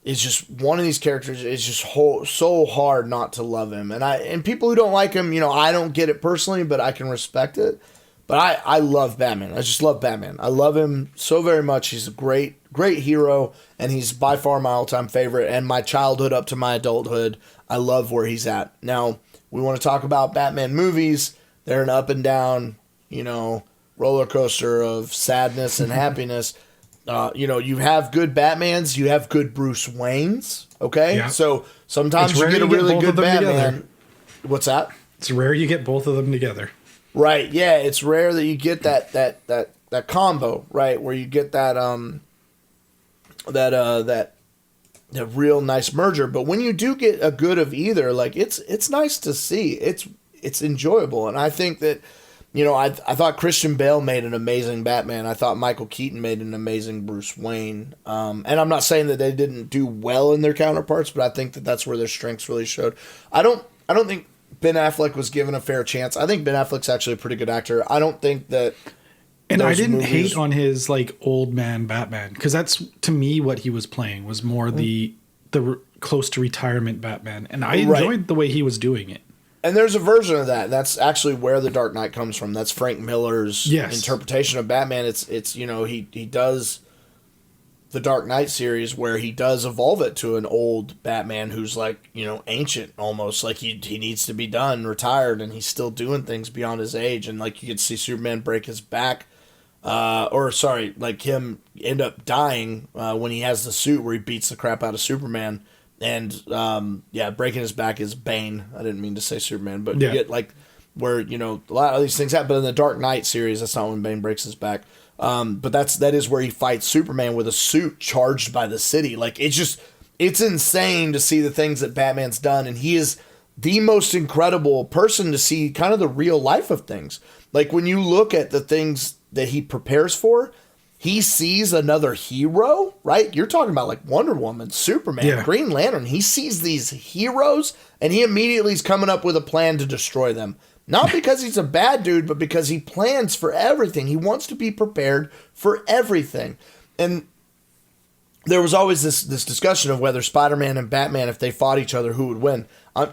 is just one of these characters. It's just so hard not to love him. And people who don't like him, I don't get it personally, but I can respect it. But I love Batman. I just love Batman. I love him so very much. He's a great hero, and he's by far my all-time favorite, and my childhood up to my adulthood. I love where he's at. Now, we want to talk about Batman movies. They're an up and down, roller coaster of sadness and happiness. You have good Batmans, you have good Bruce Waynes, okay? Yeah. So sometimes you get a really good Batman. Together. What's that? It's rare you get both of them together. Right, yeah, it's rare that you get that combo, right, where you get that real nice merger. But when you do get a good of either, like, it's nice to see. It's enjoyable, and I think that, I thought Christian Bale made an amazing Batman. I thought Michael Keaton made an amazing Bruce Wayne. And I'm not saying that they didn't do well in their counterparts, but I think that that's where their strengths really showed. I don't think Ben Affleck was given a fair chance. I think Ben Affleck's actually a pretty good actor. I don't think that And I those didn't movies. hate on his like old man Batman, because that's to me what he was playing was more the close to retirement Batman, and I enjoyed the way he was doing it. And there's a version of that. That's actually where the Dark Knight comes from. That's Frank Miller's interpretation of Batman. It's you know, he does the Dark Knight series where he does evolve it to an old Batman who's like, you know, ancient almost, like he needs to be done, retired, and he's still doing things beyond his age. And like you could see Superman break his back, like him end up dying when he has the suit where he beats the crap out of Superman. And breaking his back is Bane. I didn't mean to say Superman, but you get like where, you know, a lot of these things happen. But in the Dark Knight series, that's not when Bane breaks his back. But that is where he fights Superman with a suit charged by the city. Like it's insane to see the things that Batman's done, and he is the most incredible person to see kind of the real life of things. Like when you look at the things that he prepares for, he sees another hero, right? You're talking about like Wonder Woman, Superman, Green Lantern. He sees these heroes and he immediately is coming up with a plan to destroy them. Not because he's a bad dude, but because he plans for everything. He wants to be prepared for everything. And there was always this discussion of whether Spider-Man and Batman, if they fought each other, who would win.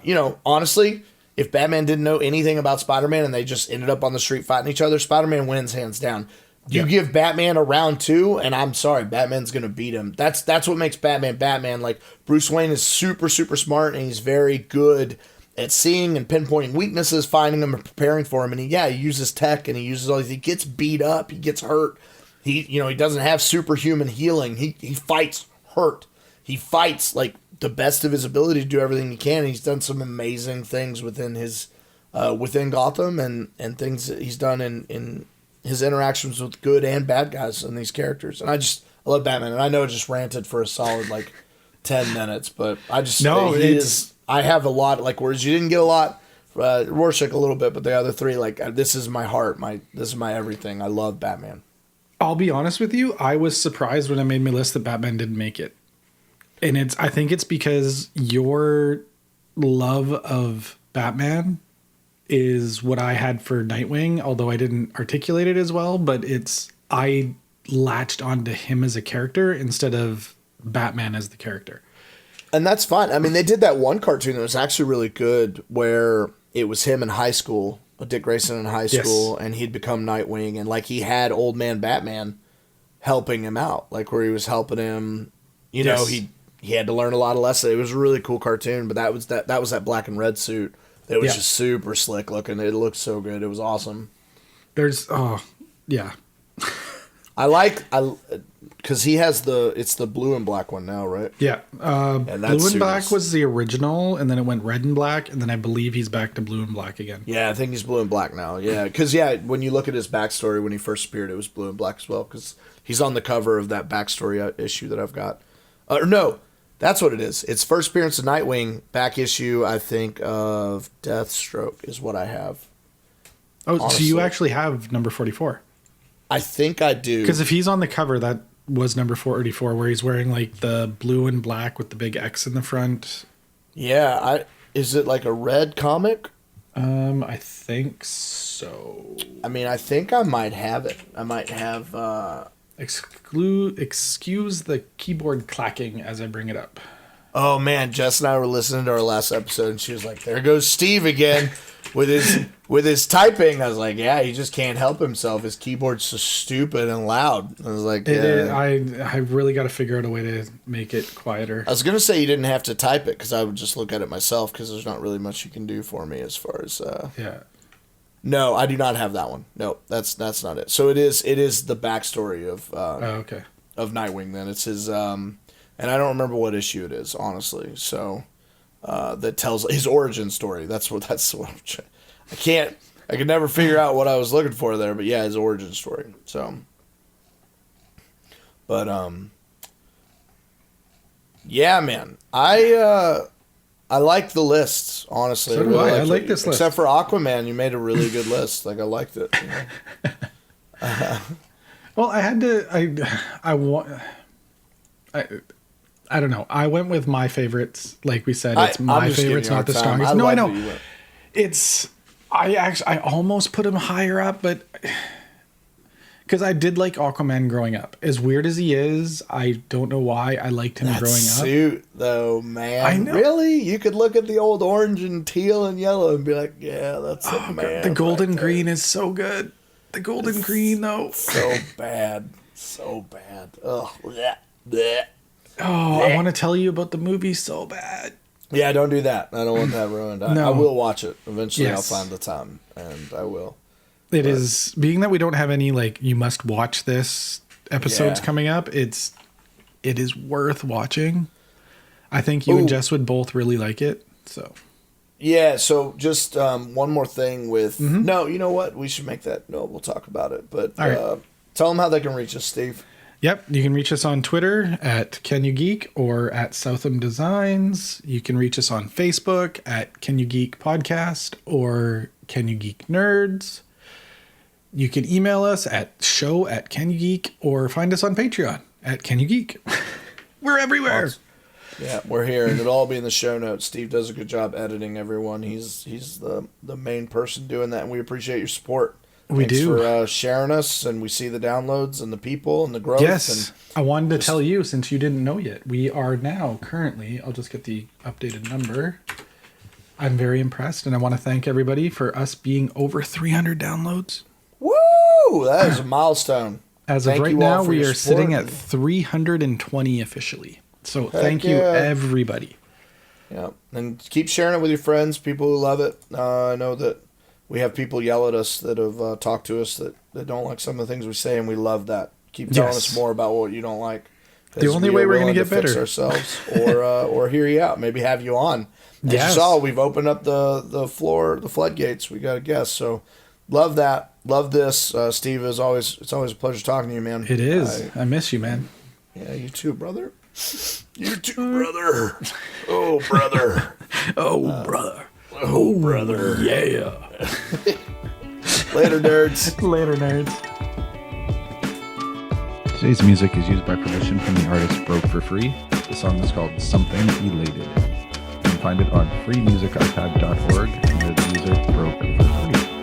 You know, honestly, if Batman didn't know anything about Spider-Man and they just ended up on the street fighting each other, Spider-Man wins hands down. You give Batman a round 2, and I'm sorry, Batman's going to beat him. That's what makes Batman Batman. Like, Bruce Wayne is super, super smart, and he's very good at seeing and pinpointing weaknesses, finding them, and preparing for them. And he uses tech, and he uses all these. He gets beat up, he gets hurt. He doesn't have superhuman healing. He fights hurt. He fights like the best of his ability to do everything he can. And he's done some amazing things within his within Gotham and things that he's done in his interactions with good and bad guys and these characters. And I love Batman. And I know I just ranted for a solid like 10 minutes, but I have a lot, like, whereas you didn't get a lot, Rorschach a little bit, but the other three, like, this is my heart. This is my everything. I love Batman. I'll be honest with you. I was surprised when I made my list that Batman didn't make it. And I think it's because your love of Batman is what I had for Nightwing, although I didn't articulate it as well, but I latched onto him as a character instead of Batman as the character. And that's fine. I mean, they did that one cartoon that was actually really good where it was him in high school, Dick Grayson in high school, and he'd become Nightwing, and like he had old man Batman helping him out, like where he was helping him, you know, he had to learn a lot of lessons. It was a really cool cartoon, but that was that black and red suit. It was just super slick looking. It looked so good. It was awesome. Because he has it's the blue and black one now, right? Yeah. Blue and black was the original, and then it went red and black, and then I believe he's back to blue and black again. Yeah, I think he's blue and black now. Yeah, because when you look at his backstory when he first appeared, it was blue and black as well, because he's on the cover of that backstory issue that I've got. No, that's what it is. It's first appearance of Nightwing, back issue, I think, of Deathstroke is what I have. Oh, honestly. So you actually have number 44. I think I do. Because if he's on the cover, that was number 44, where he's wearing like the blue and black with the big X in the front. Yeah, is it like a red comic? I think so. I mean, I think I might have it. I might have... Excuse the keyboard clacking as I bring it up. Oh man, Jess and I were listening to our last episode, and she was like, "There goes Steve again with his typing." I was like, "Yeah, he just can't help himself. His keyboard's so stupid and loud." I was like, "Yeah." I really got to figure out a way to make it quieter. I was gonna say you didn't have to type it because I would just look at it myself because there's not really much you can do for me as far as No, I do not have that one. No, that's not it. So it is the backstory of of Nightwing. Then it's his and I don't remember what issue it is, honestly. So that tells his origin story. That's what I'm trying. I could never figure out what I was looking for there, but yeah, his origin story. So, but yeah, man, I like the lists, honestly. So do I. I like this list. Except for Aquaman, you made a really good list. Like, I liked it. You know? Well, I had to. I don't know. I went with my favorites. Like we said, it's my favorites, not the strongest. No, I know. I almost put him higher up, but Because I did like Aquaman growing up. As weird as he is, I don't know why I liked him growing up. Suit, though, man. I know. Really? You could look at the old orange and teal and yellow and be like, yeah, that's a man. The golden right there. green is so good. The golden green, though. So bad. So bad. Ugh. Blech. Blech. Oh, I want to tell you about the movie so bad. Yeah, don't do that. I don't want that ruined. No. I will watch it. Eventually, Yes. I'll find the time, and I will. It is, being that we don't have any, like, you must watch this episodes Yeah. coming up, it is worth watching. I think you and Jess would both really like it, so. Yeah, so just one more thing with... No, you know what? We should make that... No, we'll talk about it. But All right. tell them how they can reach us, Steve. Yep, you can reach us on Twitter at CanYouGeek or at Southam Designs. You can reach us on Facebook at CanYouGeek Podcast or CanYouGeek Nerds. You can email us at show@CanYouGeek or find us on Patreon at CanYouGeek. We're everywhere. Awesome. Yeah, we're here, and it'll all be in the show notes. Steve does a good job editing everyone. He's the main person doing that, and we appreciate your support. We Thanks do. for sharing us, and we see the downloads and the people and the growth. Yes, And I wanted to tell you, since you didn't know yet, we are now currently, I'll just get the updated number. I'm very impressed, and I want to thank everybody for us being over 300 downloads. woo! That is a milestone. As of Thank right you all now, for we your are sitting support. at 320 officially. So Heck thank you, yeah. everybody. Yeah, and keep sharing it with your friends, people who love it. I know that we have people yell at us that have talked to us that don't like some of the things we say, and we love that. Keep telling Yes. us more about what you don't like. The only way we're going to get fix better. ourselves, or hear you out, maybe have you on. As Yes. you saw, we've opened up the floor, the floodgates. We got a guest, so love that. Love this, Steve. It's always a pleasure talking to you, man. It is. I miss you, man. Yeah, you too, brother. You too, brother. Oh, brother. Oh, brother. Oh, brother. Yeah. Later, nerds. Later, nerds. Today's music is used by permission from the artist Broke for Free. The song is called Something Elated. You can find it on freemusicarchive.org under the user Broke for Free.